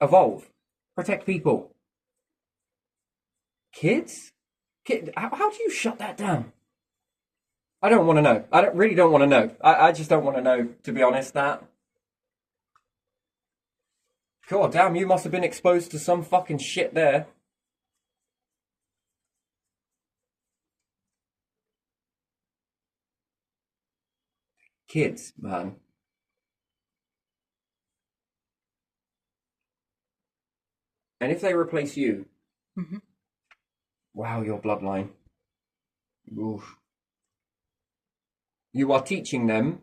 Evolve. Protect people. Kids? How do you shut that down? I don't want to know. Really don't want to know. I just don't want to know, to be honest, that. God damn, you must have been exposed to some fucking shit there. Kids, man. And if they replace you, wow, your bloodline. Oof. You are teaching them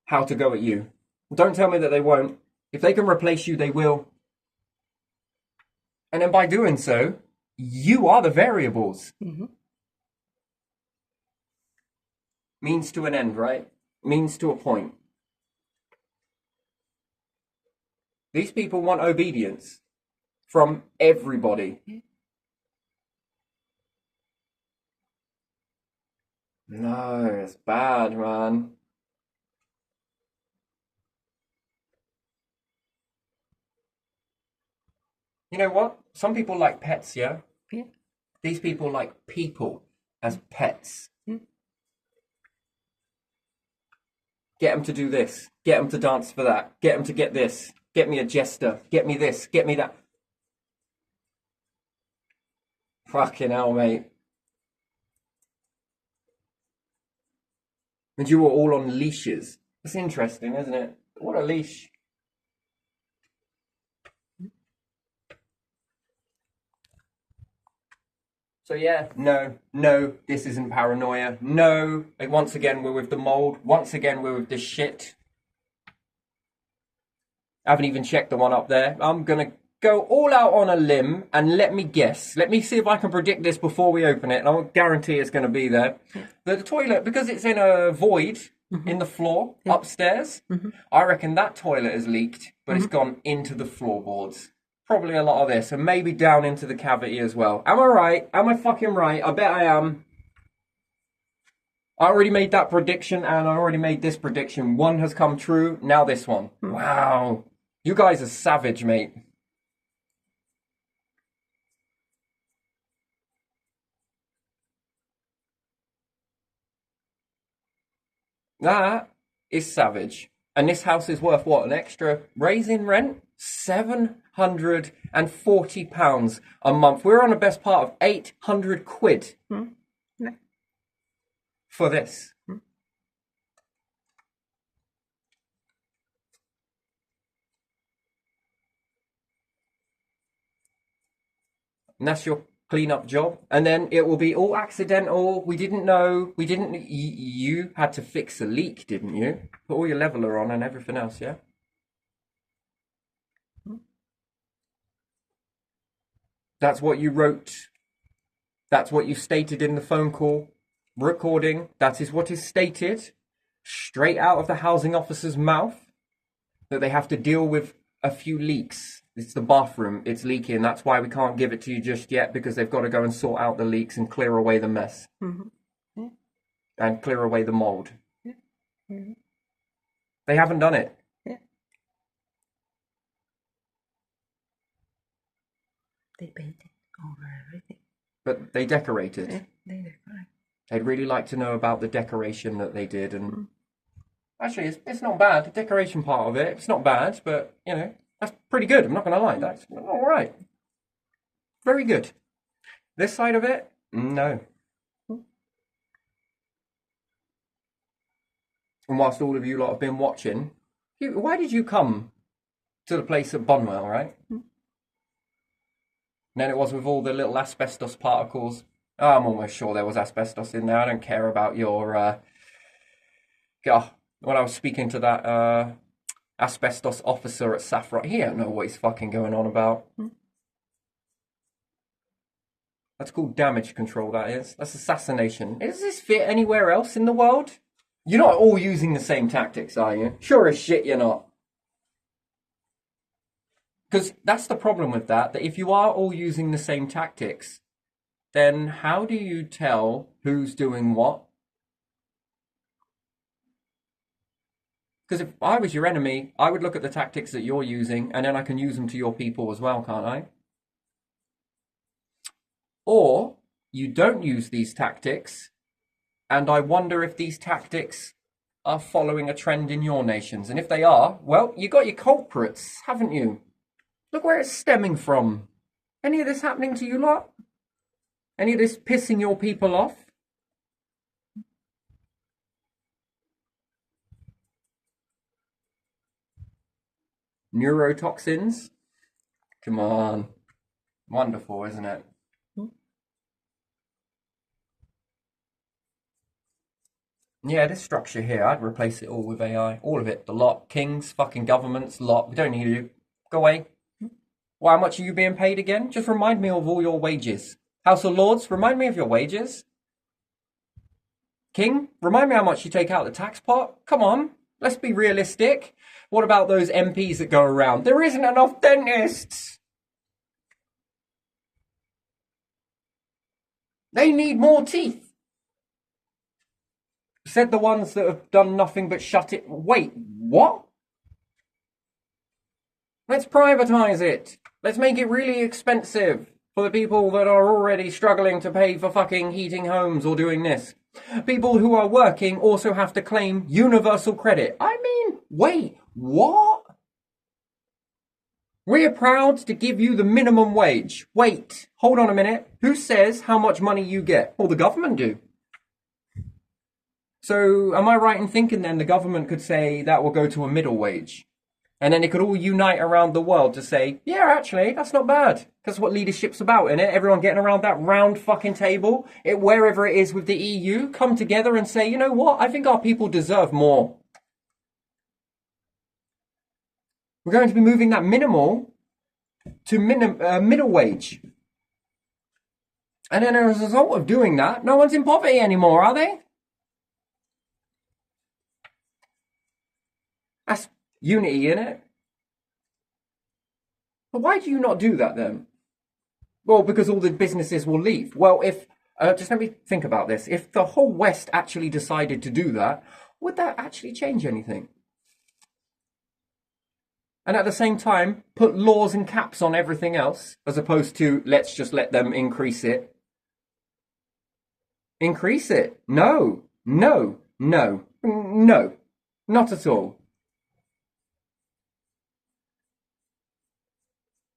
how to go at you. Don't tell me that they won't. If they can replace you, they will. And then by doing so, you are the variables. Means to an end, right? Means to a point. These people want obedience from everybody. No, it's bad, man. You know what? Some people like pets, yeah? Yeah. These people like people as pets. Get them to do this. Get them to dance for that. Get them to get this. Get me a jester. Get me this. Get me that. Fucking hell, mate. And you were all on leashes. It's interesting, isn't it? What a leash. So yeah, no, this isn't paranoia. No, once again, we're with the mold. Once again, we're with this shit. I haven't even checked the one up there. I'm gonna go all out on a limb and let me guess. Let me see if I can predict this before we open it, and I'll guarantee it's gonna be there. The toilet, because it's in a void in the floor upstairs, I reckon that toilet has leaked, but it's gone into the floorboards. Probably a lot of this, and maybe down into the cavity as well. Am I right? Am I fucking right? I bet I am. I already made that prediction, and I already made this prediction. One has come true, now this one. Wow. You guys are savage, mate. That is savage. And this house is worth what? An extra raising rent? £740 a month. We're on the best part of 800 quid for this. And that's your cleanup job. And then it will be all accidental. We didn't know. We didn't. You had to fix a leak, didn't you? Put all your leveler on and everything else, yeah? That's what you wrote. That's what you stated in the phone call recording. That is what is stated straight out of the housing officer's mouth, that they have to deal with a few leaks. It's the bathroom, it's leaking. That's why we can't give it to you just yet, because they've got to go and sort out the leaks and clear away the mess. And clear away the mold. They haven't done it. They painted over everything. But they decorated. They decorate. I'd really like to know about the decoration that they did. And actually, it's not bad. The decoration part of it, it's not bad, but, you know, that's pretty good. I'm not going to lie. That's all right. Very good. This side of it, no. And whilst all of you lot have been watching, Why did you come to the place at Bonwell, right? And then it was with all the little asbestos particles. Oh, I'm almost sure there was asbestos in there. I don't care about your... when I was speaking to that asbestos officer at Saffron, he don't know what he's fucking going on about. That's called damage control, that is. That's assassination. Does this fit anywhere else in the world? You're not all using the same tactics, are you? Sure as shit you're not. Because that's the problem with that if you are all using the same tactics, then how do you tell who's doing what? Because if I was your enemy, I would look at the tactics that you're using, and then I can use them to your people as well, can't I? Or you don't use these tactics, and I wonder if these tactics are following a trend in your nations. And if they are, well, you got your culprits, haven't you? Look where it's stemming from. Any of this happening to you lot? Any of this pissing your people off? Neurotoxins? Come on. Wonderful, isn't it? Yeah, this structure here, I'd replace it all with AI. All of it. The lot. Kings, fucking governments, lot. We don't need you. Go away. Well, how much are you being paid again? Just remind me of all your wages. House of Lords, remind me of your wages. King, remind me how much you take out of the tax pot. Come on, let's be realistic. What about those MPs that go around? There isn't enough dentists. They need more teeth. Said the ones that have done nothing but shut it. Wait, what? Let's privatise it. Let's make it really expensive for the people that are already struggling to pay for fucking heating homes or doing this. People who are working also have to claim universal credit. I mean, wait, what? We're proud to give you the minimum wage. Wait, hold on a minute. Who says how much money you get? Well, the government do. So am I right in thinking then the government could say that will go to a middle wage? And then it could all unite around the world to say, yeah, actually, that's not bad. That's what leadership's about, innit? Everyone getting around that round fucking table, wherever it is with the EU, come together and say, you know what? I think our people deserve more. We're going to be moving that minimal to middle wage. And then as a result of doing that, no one's in poverty anymore, are they? That's unity, innit? But why do you not do that then? Well, because all the businesses will leave. Well, if just let me think about this. If the whole West actually decided to do that, would that actually change anything? And at the same time, put laws and caps on everything else, as opposed to let's just let them increase it. Increase it? No, no, no, no, not at all.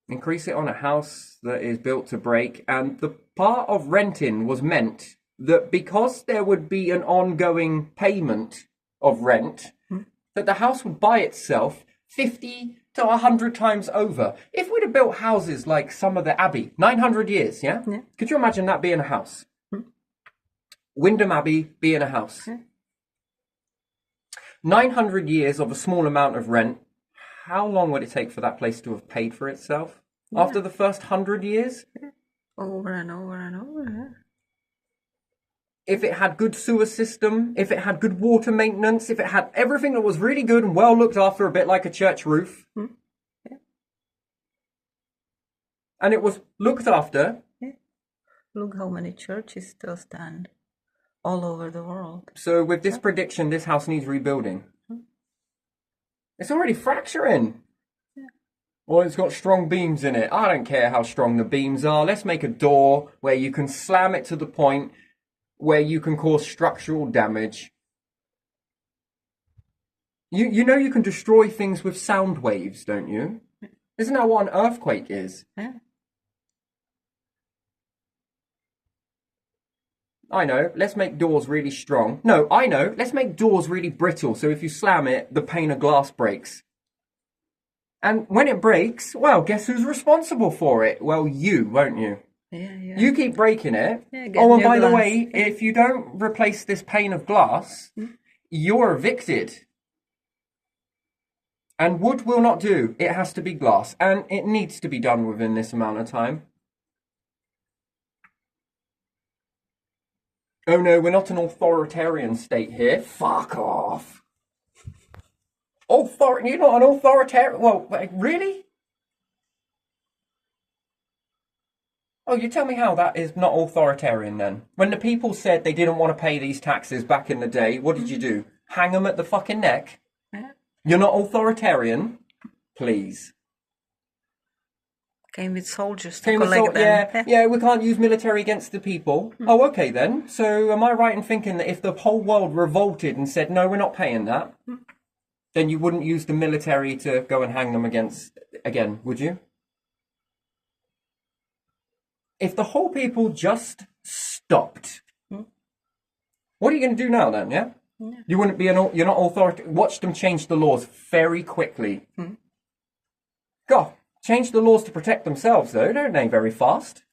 Increase it on a house that is built to break, and the part of renting was meant that because there would be an ongoing payment of rent, that the house would buy itself 50 to 100 times over. If we'd have built houses like some of the Abbey, 900 years, yeah? Could you imagine that being a house? Wyndham Abbey being a house. 900 years of a small amount of rent. How long would it take for that place to have paid for itself? After the first 100 years? Over and over and over. If it had good sewer system, if it had good water maintenance, if it had everything that was really good and well looked after, a bit like a church roof, and it was looked after. Look how many churches still stand all over the world. So with this prediction, this house needs rebuilding. It's already fracturing. Well, it's got strong beams in it. I don't care how strong the beams are. Let's make a door where you can slam it to the point where you can cause structural damage. You know you can destroy things with sound waves, don't you? Isn't that what an earthquake is? I know, let's make doors really strong. No, I know, let's make doors really brittle so if you slam it, the pane of glass breaks. And when it breaks, well, guess who's responsible for it? Well, you, won't you? Yeah, yeah. You keep breaking it. Yeah, Oh, and new by the glass. way, if you don't replace this pane of glass, you're evicted. And wood will not do. It has to be glass. And it needs to be done within this amount of time. Oh no, we're not an authoritarian state here. Fuck off. You're not an authoritarian? Well, like, really? Oh, you tell me how that is not authoritarian then. When the people said they didn't want to pay these taxes back in the day, what did you do? Hang them at the fucking neck? Yeah. You're not authoritarian? Please. Came with soldiers to collect them. Yeah, we can't use military against the people. Oh, okay then. So am I right in thinking that if the whole world revolted and said, no, we're not paying that, then you wouldn't use the military to go and hang them again, would you? If the whole people just stopped, what are you going to do now then, yeah? You wouldn't be you're not authoritarian. Watch them change the laws very quickly. God, change the laws to protect themselves though, don't they, very fast?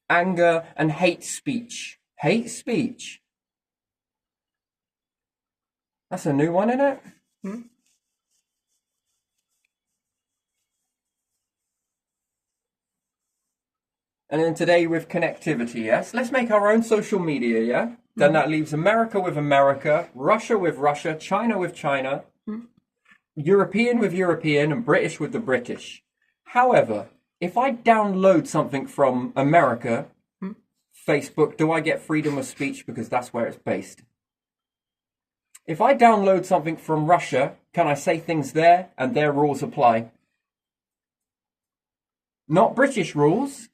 Anger and hate speech. Hate speech. That's a new one, isn't it? And then today with connectivity, yes? Let's make our own social media, yeah? Then that leaves America with America, Russia with Russia, China with China, European with European, and British with the British. However, if I download something from America, Facebook, do I get freedom of speech because that's where it's based? If I download something from Russia, can I say things there and their rules apply? Not British rules.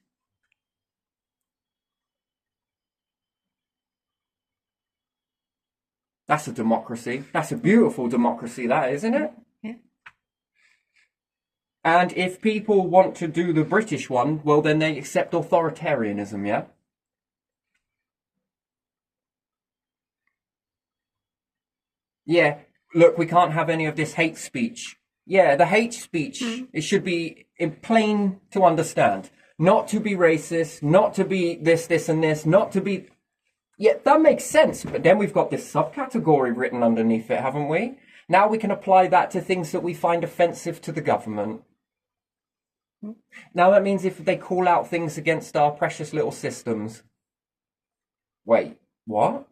That's a democracy. That's a beautiful democracy, that, isn't it? Yeah. And if people want to do the British one, well, then they accept authoritarianism, yeah? Yeah, look, we can't have any of this hate speech. Yeah, the hate speech, it should be in plain to understand. Not to be racist, not to be this, and this, not to be... Yeah, that makes sense. But then we've got this subcategory written underneath it, haven't we? Now we can apply that to things that we find offensive to the government. Now that means if they call out things against our precious little systems. Wait, what?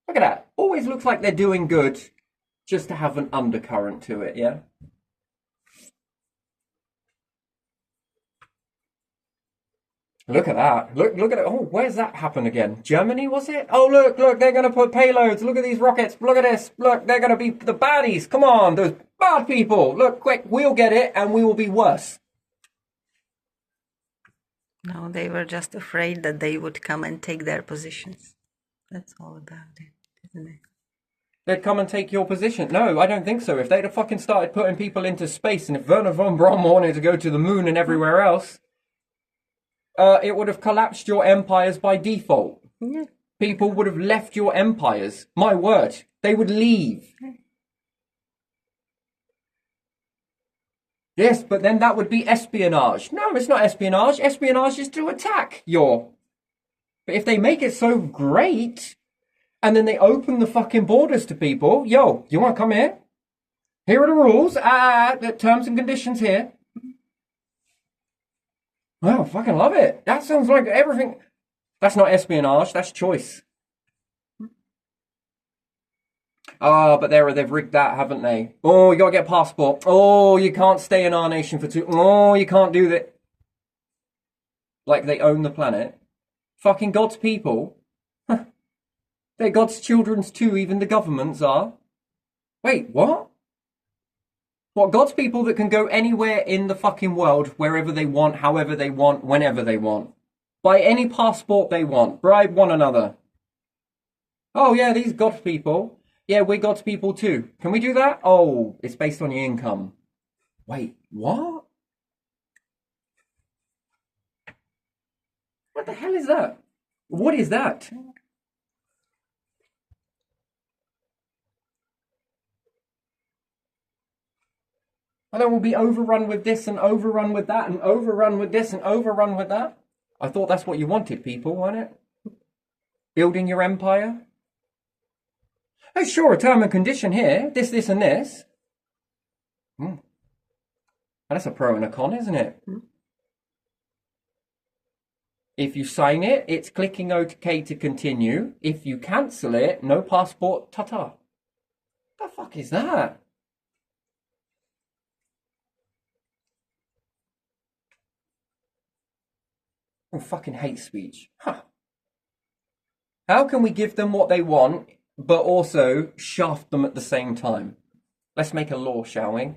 Look at that. Always looks like they're doing good just to have an undercurrent to it, yeah? Look at that. Look at it. Oh, where's that happen again? Germany, was it? Oh, look, they're going to put payloads. Look at these rockets. Look at this. Look, they're going to be the baddies. Come on, those bad people. Look, quick, we'll get it and we will be worse. No, they were just afraid that they would come and take their positions. That's all about it, isn't it? They'd come and take your position. No, I don't think so. If they'd have fucking started putting people into space and if Werner von Braun wanted to go to the moon and everywhere else, it would have collapsed your empires by default. Yeah. People would have left your empires. My word, they would leave. Yes, but then that would be espionage. No, it's not espionage. Espionage is to attack your... But if they make it so great, and then they open the fucking borders to people, yo, you want to come here? Here are the rules, the terms and conditions here. Wow, I fucking love it. That sounds like everything. That's not espionage, that's choice. Ah, but they've rigged that, haven't they? Oh, you gotta get a passport. Oh, you can't stay in our nation for too... Oh, you can't do that. Like they own the planet. Fucking God's people. They're God's children's too, even the governments are. Wait, what? What, God's people that can go anywhere in the fucking world, wherever they want, however they want, whenever they want. Buy any passport they want. Bribe one another. Oh yeah, these God's people. Yeah, we're God's people too. Can we do that? Oh, it's based on your income. Wait, what? What the hell is that? What is that? And then we'll be overrun with this and overrun with that and overrun with this and overrun with that. I thought that's what you wanted, people, wasn't it? Building your empire. Oh, sure, a term and condition here. This, and this. That's a pro and a con, isn't it? If you sign it, it's clicking OK to continue. If you cancel it, no passport, ta-ta. The fuck is that? Oh, fucking hate speech. Huh. How can we give them what they want, but also shaft them at the same time? Let's make a law, shall we?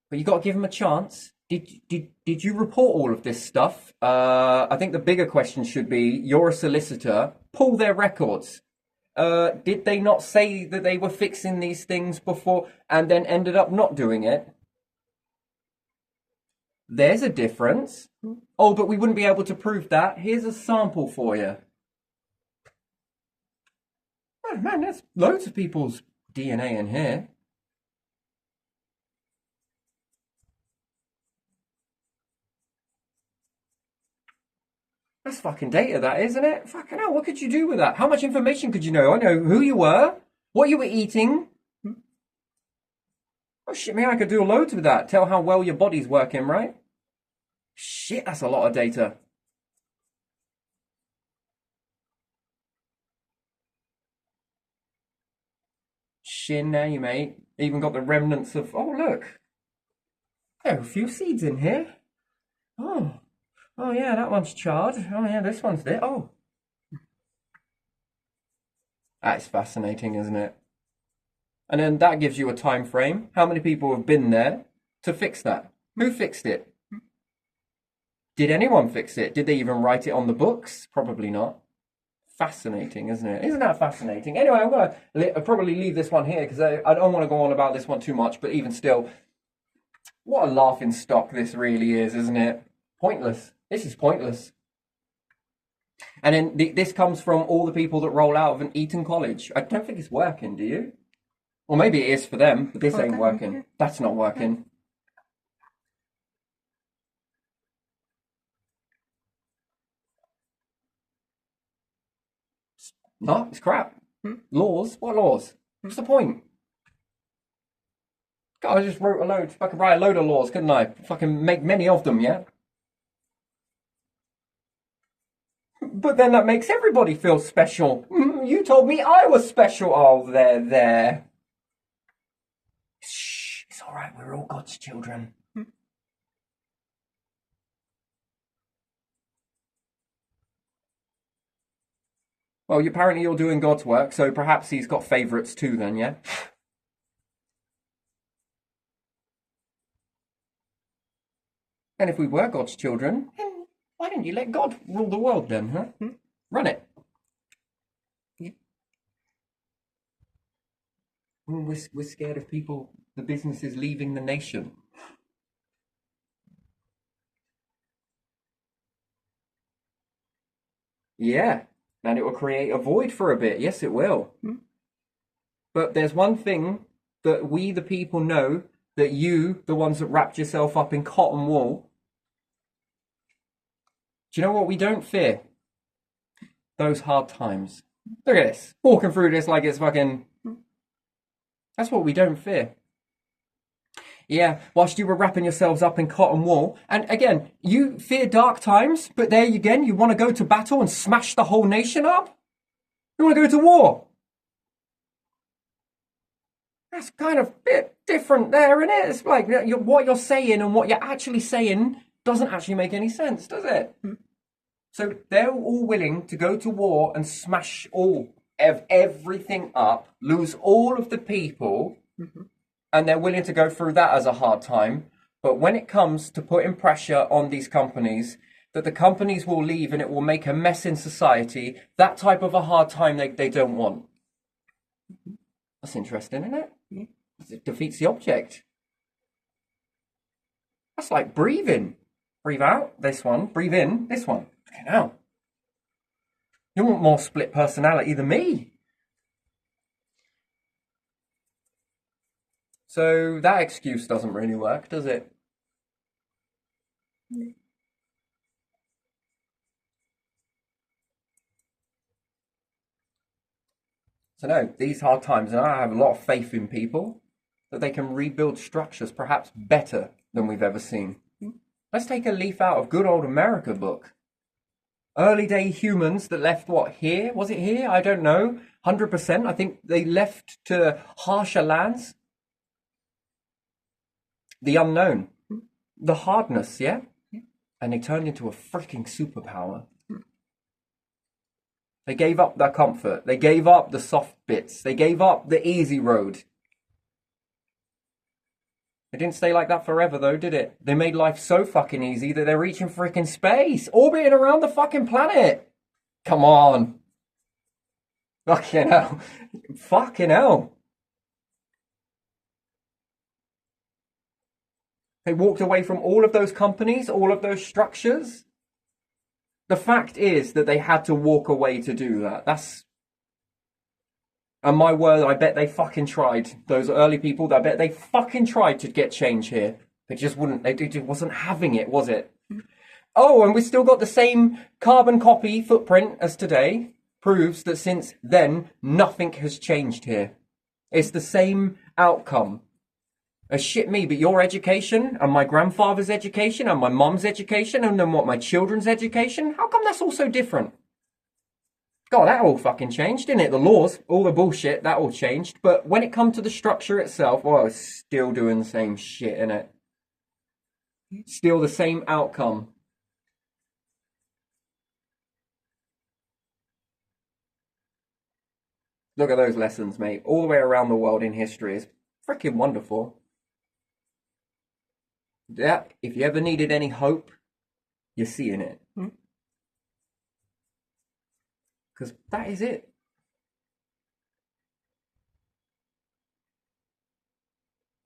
But you got to give them a chance. Did you report all of this stuff? I think the bigger question should be, you're a solicitor, pull their records. Did they not say that they were fixing these things before and then ended up not doing it? There's a difference. Oh, but we wouldn't be able to prove that. Here's a sample for you. Oh, man, there's loads of people's DNA in here. That's fucking data, that, isn't it? Fucking hell, what could you do with that? How much information could you know? I know who you were, what you were eating. Oh shit, man, I could do loads with that. Tell how well your body's working, right? Shit, that's a lot of data. Shin there, you mate. Even got the remnants of... Oh, look. There are a few seeds in here. Oh. Oh, yeah, that one's charred. Oh, yeah, this one's there. Oh. That's fascinating, isn't it? And then that gives you a time frame. How many people have been there to fix that? Who fixed it? Did anyone fix it? Did they even write it on the books? Probably not. Fascinating, isn't it? Isn't that fascinating? Anyway, I'm going to probably leave this one here because I don't want to go on about this one too much, but even still, what a laughing stock this really is, isn't it? Pointless. This is pointless. And then this comes from all the people that roll out of an Eton college. I don't think it's working, do you? Or maybe it is for them, but this ain't working. That's not working. No, it's crap. Laws? What laws? What's the point? God, I just wrote a load. I could write a load of laws, couldn't I? Fucking make many of them, yeah? But then that makes everybody feel special. You told me I was special. Oh, there. Shh, it's all right. We're all God's children. Well, apparently you're doing God's work, so perhaps he's got favourites too then, yeah? And if we were God's children, then why didn't you let God rule the world then, huh? Run it. Yeah. We're scared of people, the businesses leaving the nation. Yeah, and it will create a void for a bit. Yes, it will. But there's one thing that we, the people, know, that you, the ones that wrapped yourself up in cotton wool, do you know what we don't fear? Those hard times. Look at this. Walking through this like it's fucking... That's what we don't fear. Yeah, whilst you were wrapping yourselves up in cotton wool. And again, you fear dark times, but there again, you want to go to battle and smash the whole nation up? You want to go to war? That's kind of a bit different there, isn't it? It's like what you're saying and what you're actually saying doesn't actually make any sense, does it? So they're all willing to go to war and smash all of everything up, lose all of the people, and they're willing to go through that as a hard time. But when it comes to putting pressure on these companies, that the companies will leave and it will make a mess in society, that type of a hard time they don't want. That's interesting, isn't it? It defeats the object. That's like breathing. Breathe out, this one. Breathe in, this one. Okay, now. You want more split personality than me. So that excuse doesn't really work, does it? So no, these hard times, and I have a lot of faith in people that they can rebuild structures perhaps better than we've ever seen. Let's take a leaf out of good old America book. Early day humans that left what, here? Was it here? I don't know. 100%. I think they left to harsher lands. The unknown. The hardness, yeah? And they turned into a freaking superpower. They gave up their comfort. They gave up the soft bits. They gave up the easy road. It didn't stay like that forever though, did it? They made life so fucking easy that they're reaching freaking space, orbiting around the fucking planet. Come on. Fucking hell. Fucking hell. They walked away from all of those companies, all of those structures. The fact is that they had to walk away to do that. And my word, I bet they fucking tried. Those early people, I bet they fucking tried to get change here. They just wouldn't, it just wasn't having it, was it? Oh, and we still got the same carbon copy footprint as today. Proves that since then, nothing has changed here. It's the same outcome. Shit me, but your education and my grandfather's education and my mum's education and then what, my children's education? How come that's all so different? God, that all fucking changed, didn't it? The laws, all the bullshit, that all changed. But when it comes to the structure itself, well, it's still doing the same shit, innit? Still the same outcome. Look at those lessons, mate. All the way around the world in history is freaking wonderful. Yeah, if you ever needed any hope, you're seeing it. Because that is it.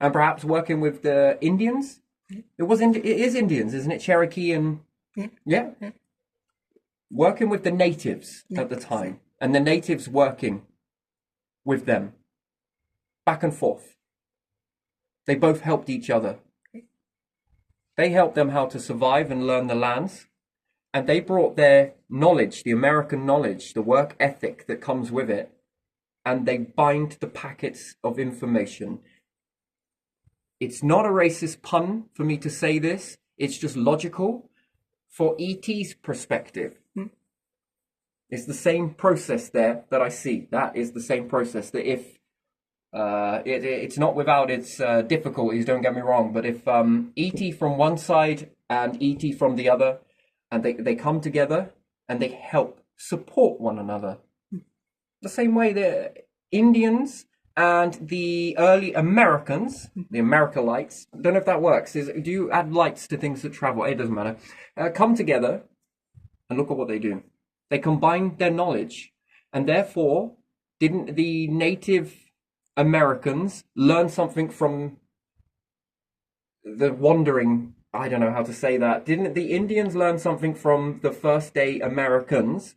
And perhaps working with the Indians. It is Indians, isn't it? Cherokee and yeah. Working with the natives at the time, and the natives working with them, back and forth. They both helped each other. They helped them how to survive and learn the lands, and they brought their knowledge, the American knowledge, the work ethic that comes with it, and they bind the packets of information. It's not a racist pun for me to say this. It's just logical. For E.T.'s perspective, it's the same process there that I see. That is the same process. That if it's not without its difficulties, don't get me wrong, but if E.T. from one side and E.T. from the other, and they come together and they help support one another. The same way the Indians and the early Americans, the Americalites, I don't know if that works, do you add lights to things that travel? It doesn't matter. Come together and look at what they do. They combine their knowledge, and therefore, didn't the Native Americans learn something from the wandering, I don't know how to say that, didn't the Indians learn something from the first day Americans?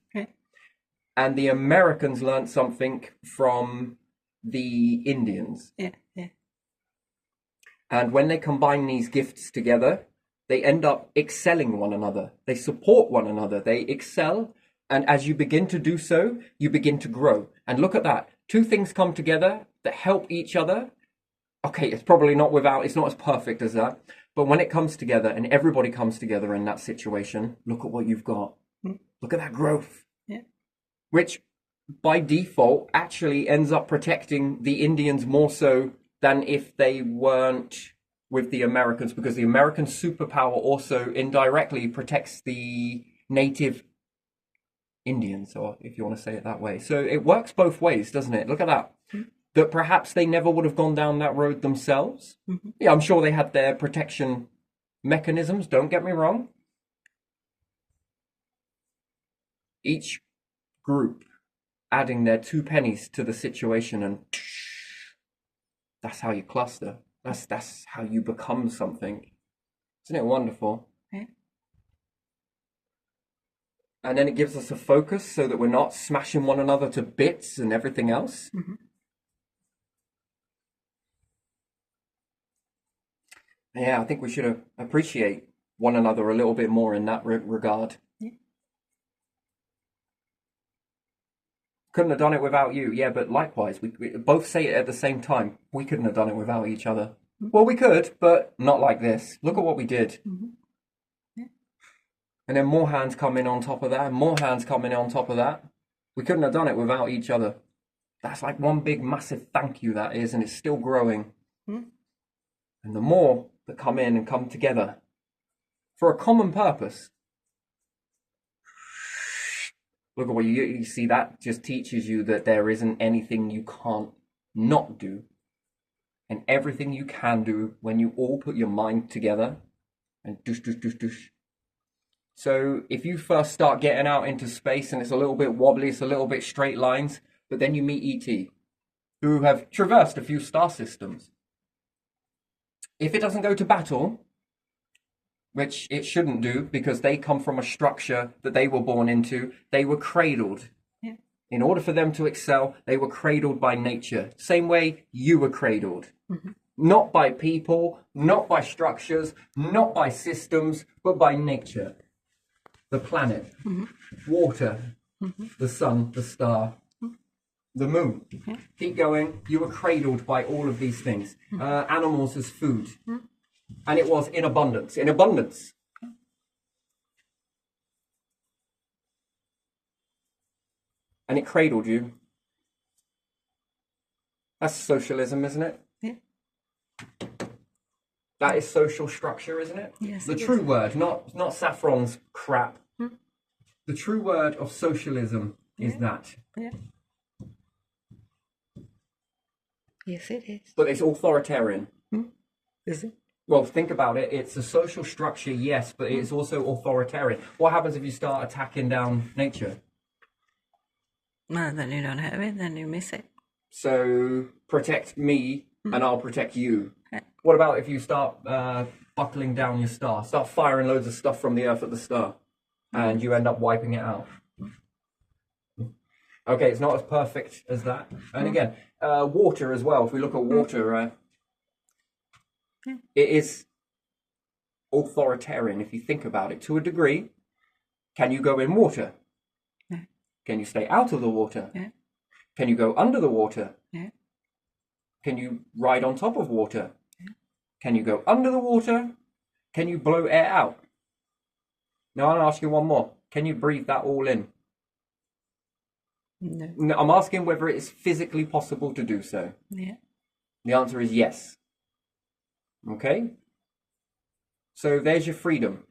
And the Americans learned something from the Indians. Yeah. And when they combine these gifts together, they end up excelling one another. They support one another. They excel. And as you begin to do so, you begin to grow. And look at that. Two things come together that help each other. Okay, it's probably not it's not as perfect as that. But when it comes together and everybody comes together in that situation, look at what you've got. Look at that growth. Yeah. Which by default actually ends up protecting the Indians more so than if they weren't with the Americans, because the American superpower also indirectly protects the native Indians, or if you want to say it that way. So it works both ways, doesn't it? Look at that. That perhaps they never would have gone down that road themselves. Yeah, I'm sure they had their protection mechanisms, don't get me wrong. Each group adding their 2 pennies to the situation, and that's how you cluster. That's how you become something. Isn't it wonderful? Yeah. And then it gives us a focus so that we're not smashing one another to bits and everything else. Mm-hmm. Yeah, I think we should appreciate one another a little bit more in that regard. Yeah. Couldn't have done it without you. Yeah, but likewise, we both say it at the same time. We couldn't have done it without each other. Well, we could, but not like this. Look at what we did. Mm-hmm. Yeah. And then more hands come in on top of that, and more hands come in on top of that. We couldn't have done it without each other. That's like one big, massive thank you, that is, and it's still growing. Mm-hmm. And the more that come in and come together for a common purpose. Look at what you see, that just teaches you that there isn't anything you can't not do. And everything you can do when you all put your mind together and douche, douche, douche, douche. So if you first start getting out into space and it's a little bit wobbly, it's a little bit straight lines, but then you meet E.T., who have traversed a few star systems. If it doesn't go to battle, which it shouldn't do because they come from a structure that they were born into, they were cradled. Yeah. In order for them to excel, they were cradled by nature. Same way you were cradled. Mm-hmm. Not by people, not by structures, not by systems, but by nature. The planet, Mm-hmm. water, Mm-hmm. the sun, the star, the moon. Yeah. Keep going. You were cradled by all of these things. Animals as food. And it was in abundance. In abundance. And it cradled you. That's socialism, isn't it? Yeah. That is social structure, isn't it? Yes, The it true is. word, not Saffron's crap. The true word of socialism is that. Yeah. Yes, it is. But it's authoritarian. Is it? Well, think about it. It's a social structure, yes, but it's also authoritarian. What happens if you start attacking down nature? Well, then you don't have it, then you miss it. So protect me and I'll protect you. Yeah. What about if you start buckling down your star, start firing loads of stuff from the Earth at the star, and you end up wiping it out? Okay, it's not as perfect as that. And again, water as well. If we look at water, it is authoritarian if you think about it to a degree. Can you go in water? Yeah. Can you stay out of the water? Yeah. Can you go under the water? Yeah. Can you ride on top of water? Yeah. Can you go under the water? Can you blow air out? Now I'll ask you one more. Can you breathe that all in? No. No, I'm asking whether it's physically possible to do so. Yeah. The answer is yes. Okay? So there's your freedom.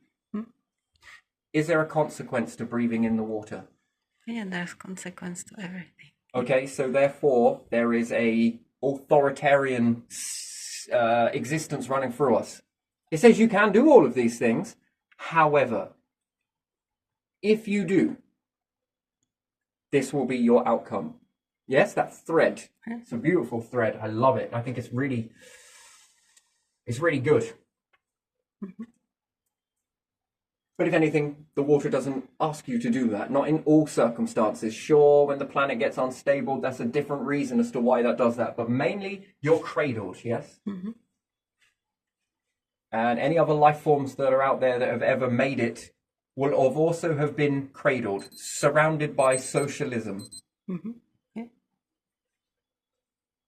Is there a consequence to breathing in the water? Yeah, there's consequence to everything. Okay, so therefore there is a authoritarian existence running through us. It says you can do all of these things. However, if you do, this will be your outcome. Yes, that thread. It's a beautiful thread. I love it. I think it's really good. But if anything, the water doesn't ask you to do that. Not in all circumstances. Sure, when the planet gets unstable, that's a different reason as to why that does that. But mainly, you're cradled, yes? And any other life forms that are out there that have ever made it will have also have been cradled, surrounded by socialism. Yeah.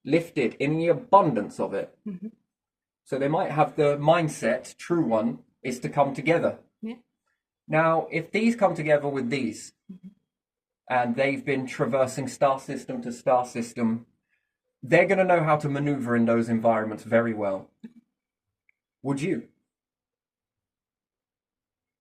Lifted in the abundance of it. So they might have the mindset, true one, is to come together. Yeah. Now, if these come together with these, and they've been traversing star system to star system, they're going to know how to maneuver in those environments very well. Would you?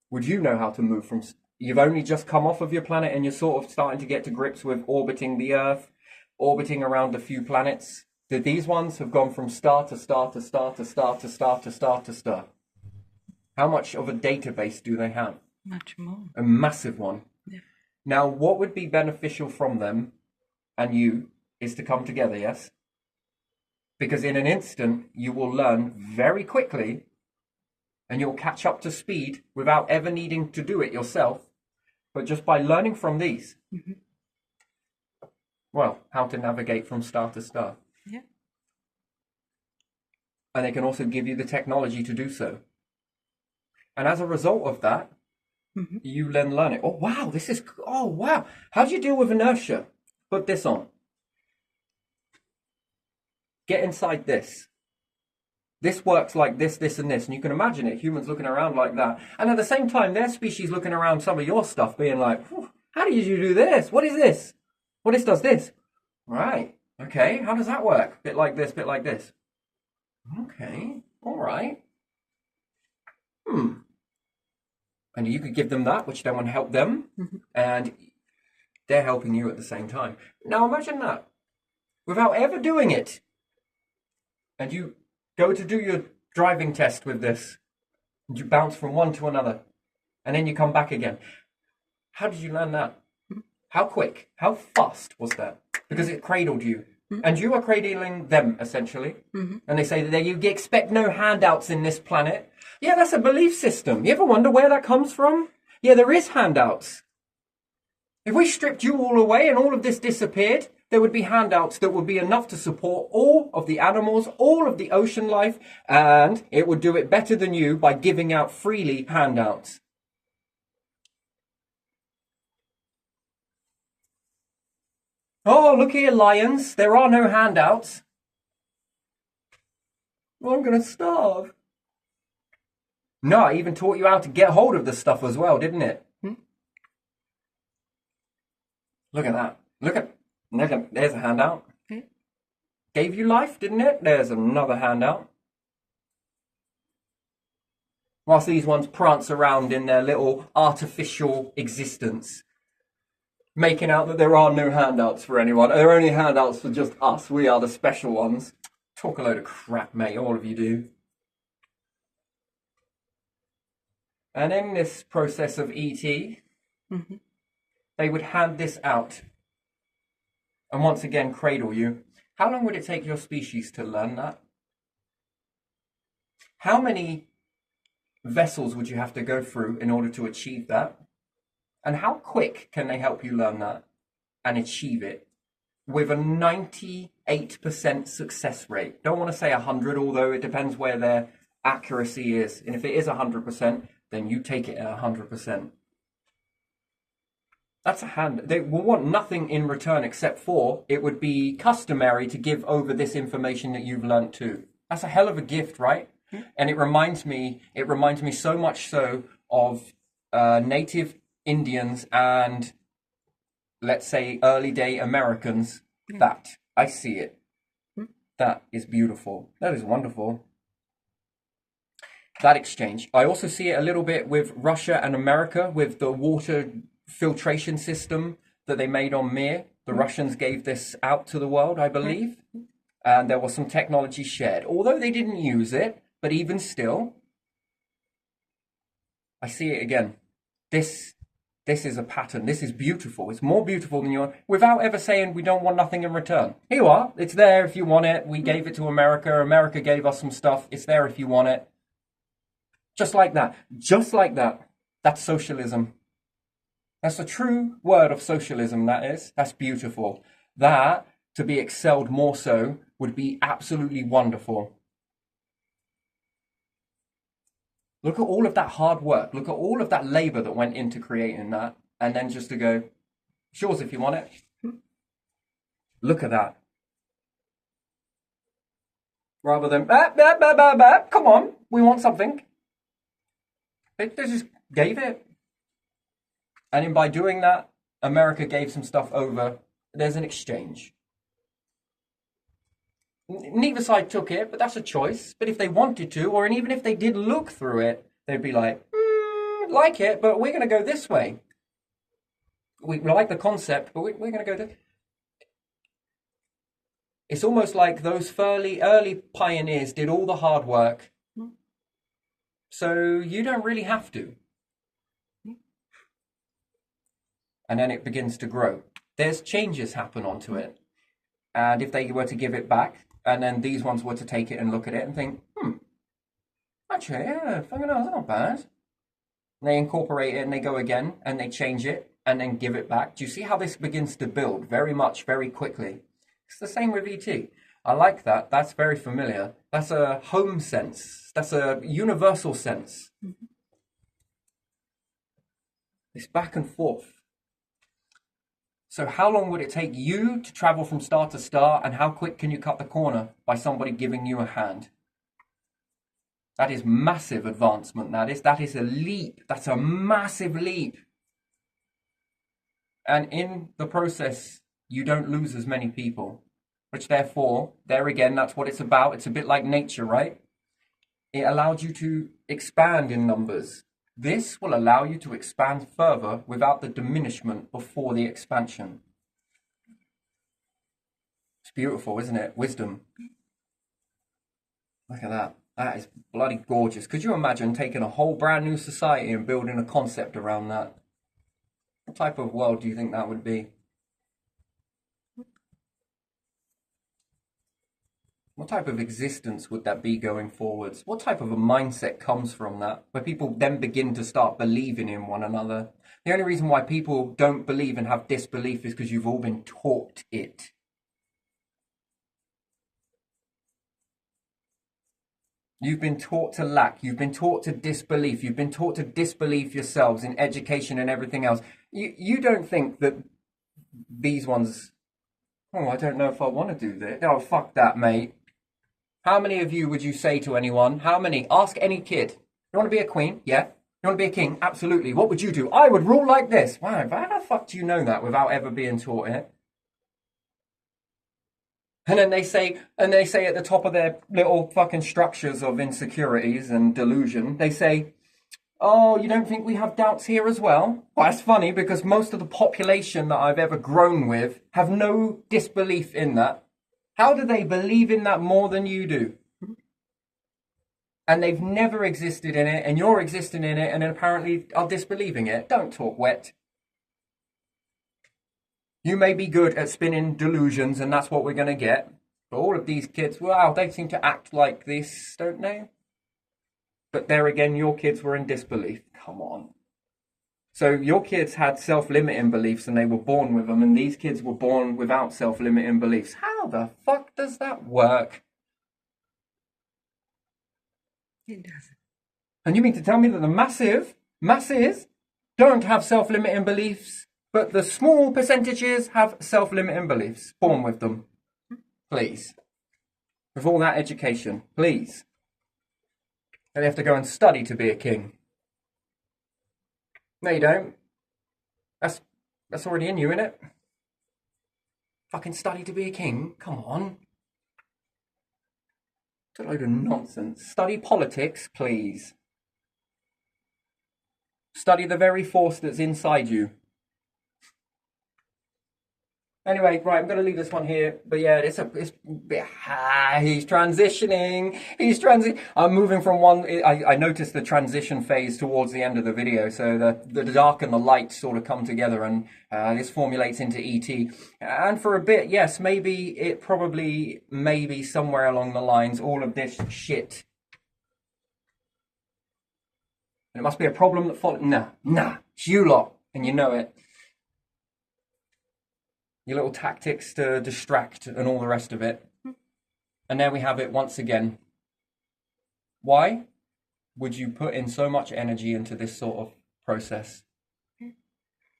Would you know how to move from... You've only just come off of your planet and you're sort of starting to get to grips with orbiting the Earth, orbiting around a few planets. These ones have gone from star to star to star to star to star to star to star. How much of a database do they have? Much more. A massive one. Yeah. Now, what would be beneficial from them and you is to come together, yes? Because in an instant, you will learn very quickly and you'll catch up to speed without ever needing to do it yourself, but just by learning from these. Well, how to navigate from star to star. Yeah. And they can also give you the technology to do so. And as a result of that, you then learn it. Oh, wow, oh, wow. How do you deal with inertia? Put this on. Get inside this. This works like this, this, and this. And you can imagine it, humans looking around like that. And at the same time, their species looking around some of your stuff being like, how did you do this? What is this? Well, this does this. Right. Okay. How does that work? Bit like this, bit like this. Okay. All right. And you could give them that, which then would help them. And they're helping you at the same time. Now imagine that. Without ever doing it. And you go to do your driving test with this. And you bounce from one to another. And then you come back again. How did you learn that? How quick? How fast was that? Because it cradled you. And you are cradling them, essentially. And they say that you expect no handouts in this planet. Yeah, that's a belief system. You ever wonder where that comes from? Yeah, there is handouts. If we stripped you all away and all of this disappeared, there would be handouts that would be enough to support all of the animals, all of the ocean life, and it would do it better than you by giving out freely handouts. Oh, look here, lions. There are no handouts. Well, I'm going to starve. No, I even taught you how to get hold of the stuff as well, didn't it? Look at that. Look at, there's a handout. Gave you life, didn't it? There's another handout. Whilst these ones prance around in their little artificial existence, making out that there are no handouts for anyone. There are only handouts for just us. We are the special ones. Talk a load of crap, mate. All of you do. And in this process of ET, they would hand this out. And once again, cradle you. How long would it take your species to learn that? How many vessels would you have to go through in order to achieve that? And how quick can they help you learn that and achieve it with a 98% success rate? Don't want to say 100, although it depends where their accuracy is. And if it is 100%, then you take it at 100%. That's a hand. They will want nothing in return except for it would be customary to give over this information that you've learnt too. That's a hell of a gift, right? And it reminds me so much so of native Indians and, let's say, early day Americans. That I see it. That is beautiful. That is wonderful. That exchange. I also see it a little bit with Russia and America with the water filtration system that they made on Mir. The Russians gave this out to the world, I believe. And there was some technology shared. Although they didn't use it, but even still, I see it again. This is a pattern. This is beautiful. It's more beautiful than your, without ever saying we don't want nothing in return. Here you are. It's there if you want it. We gave it to America. America gave us some stuff. It's there if you want it. Just like that. Just like that. That's socialism. That's the true word of socialism, that is. That's beautiful. That, to be excelled more so, would be absolutely wonderful. Look at all of that hard work. Look at all of that labor that went into creating that. And then just to go, it's yours if you want it. Look at that. Rather than, come on, we want something. They just gave it. And by doing that, America gave some stuff over. There's an exchange. Neither side took it, but that's a choice. But if they wanted to, or even if they did look through it, they'd be like it, but we're going to go this way. We like the concept, but we're going to go this. It's almost like those early pioneers did all the hard work. So you don't really have to. And then it begins to grow. There's changes happen onto it. And if they were to give it back, and then these ones were to take it and look at it and think, I actually, yeah, fucking hell, that's not bad. And they incorporate it and they go again and they change it and then give it back. Do you see how this begins to build very much, very quickly? It's the same with ET. I like that. That's very familiar. That's a home sense. That's a universal sense. It's back and forth. So how long would it take you to travel from star to star, and how quick can you cut the corner by somebody giving you a hand? That is massive advancement. That is a leap. That's a massive leap. And in the process, you don't lose as many people, which therefore, there again, that's what it's about. It's a bit like nature, right? It allowed you to expand in numbers. This will allow you to expand further without the diminishment before the expansion. It's beautiful, isn't it? Wisdom. Look at that. That is bloody gorgeous. Could you imagine taking a whole brand new society and building a concept around that? What type of world do you think that would be? What type of existence would that be going forwards? What type of a mindset comes from that, where people then begin to start believing in one another? The only reason why people don't believe and have disbelief is because you've all been taught it. You've been taught to lack. You've been taught to disbelief. You've been taught to disbelieve yourselves in education and everything else. You don't think that these ones, oh, I don't know if I want to do this. Oh, fuck that, mate. How many of you would you say to anyone? How many? Ask any kid. You want to be a queen? Yeah. You want to be a king? Absolutely. What would you do? I would rule like this. Wow, how the fuck do you know that without ever being taught it? And then they say at the top of their little fucking structures of insecurities and delusion, they say, oh, you don't think we have doubts here as well? Well, that's funny because most of the population that I've ever grown with have no disbelief in that. How do they believe in that more than you do? And they've never existed in it, and you're existing in it, and then apparently are disbelieving it. Don't talk wet. You may be good at spinning delusions, and that's what we're going to get. But all of these kids, wow, they seem to act like this, don't they? But there again, your kids were in disbelief. Come on. So your kids had self-limiting beliefs and they were born with them, and these kids were born without self-limiting beliefs. How the fuck does that work? It doesn't. And you mean to tell me that the masses don't have self-limiting beliefs, but the small percentages have self-limiting beliefs, born with them? Please. With all that education, please. And they have to go and study to be a king. No, you don't. That's already in you, innit? Fucking study to be a king? Come on. It's a load of nonsense. Study politics, please. Study the very force that's inside you. Anyway, right, I'm going to leave this one here. But yeah, he's transitioning. I'm moving from one. I noticed the transition phase towards the end of the video. So the dark and the light sort of come together, and this formulates into ET. And for a bit, yes, maybe somewhere along the lines, all of this shit. And it must be a problem that follows. Nah, it's you lot, and you know it. Your little tactics to distract and all the rest of it. And there we have it once again. Why would you put in so much energy into this sort of process?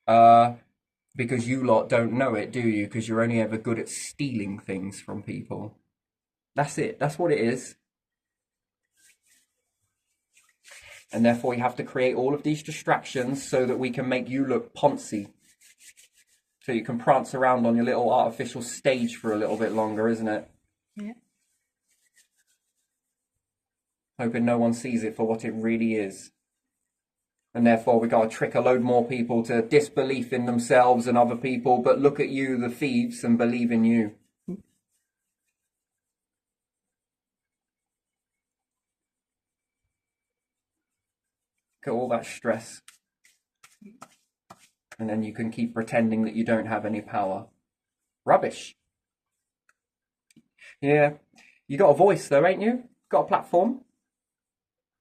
Because you lot don't know it, do you? Because you're only ever good at stealing things from people. That's it. That's what it is. And therefore you have to create all of these distractions so that we can make you look poncy. So you can prance around on your little artificial stage for a little bit longer, isn't it? Yeah. Hoping no one sees it for what it really is. And therefore we got to trick a load more people to disbelief in themselves and other people, but look at you, the thieves, and believe in you. Look at all that stress. And then you can keep pretending that you don't have any power. Rubbish. Yeah. You got a voice though, ain't you? Got a platform.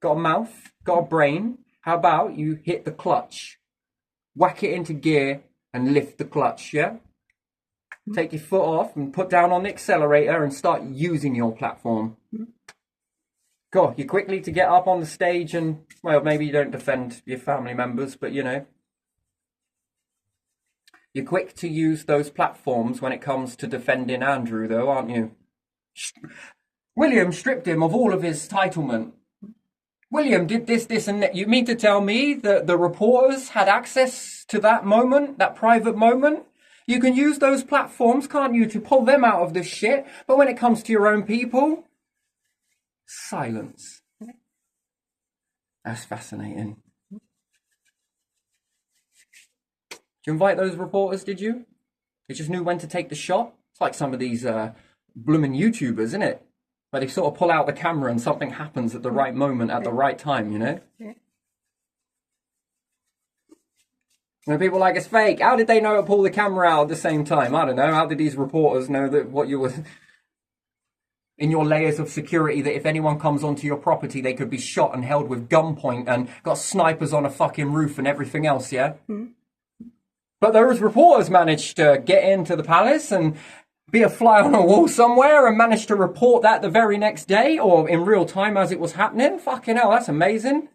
got a mouth, got a brain. How about you hit the clutch, whack it into gear and lift the clutch, yeah? Take your foot off and put down on the accelerator and start using your platform. Cool. You're quickly to get up on the stage and, well, maybe you don't defend your family members, but you know. You're quick to use those platforms when it comes to defending Andrew, though, aren't you? William stripped him of all of his titlement. William did this, and that. You mean to tell me that the reporters had access to that moment, that private moment? You can use those platforms, can't you, to pull them out of this shit? But when it comes to your own people, silence. That's fascinating. Did you invite those reporters, did you? They just knew when to take the shot? It's like some of these blooming YouTubers, isn't it? Where they sort of pull out the camera and something happens at the right moment, at the right time, you know? Yeah. When people are like, it's fake. How did they know to pull the camera out at the same time? I don't know. How did these reporters know that what you were... in your layers of security, that if anyone comes onto your property, they could be shot and held with gunpoint and got snipers on a fucking roof and everything else, yeah? Mm. But those reporters managed to get into the palace and be a fly on a wall somewhere and managed to report that the very next day or in real time as it was happening. Fucking hell, that's amazing.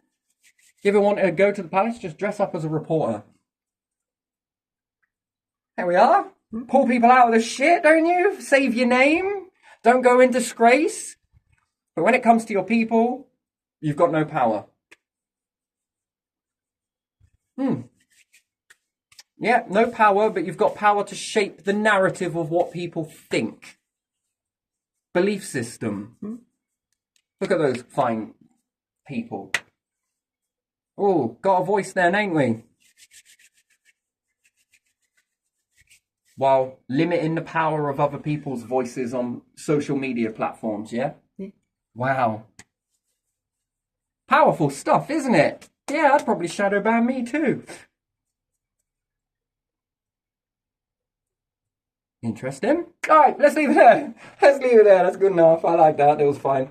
You ever want to go to the palace? Just dress up as a reporter. There we are. Pull people out of the shit, don't you? Save your name. Don't go in disgrace. But when it comes to your people, you've got no power. Yeah, no power, but you've got power to shape the narrative of what people think. Belief system. Look at those fine people. Oh, got a voice then, ain't we? While limiting the power of other people's voices on social media platforms, yeah? Wow. Powerful stuff, isn't it? Yeah, I'd probably shadow ban me too. Interesting. All right, let's leave it there. Let's leave it there. That's good enough. I like that. It was fine.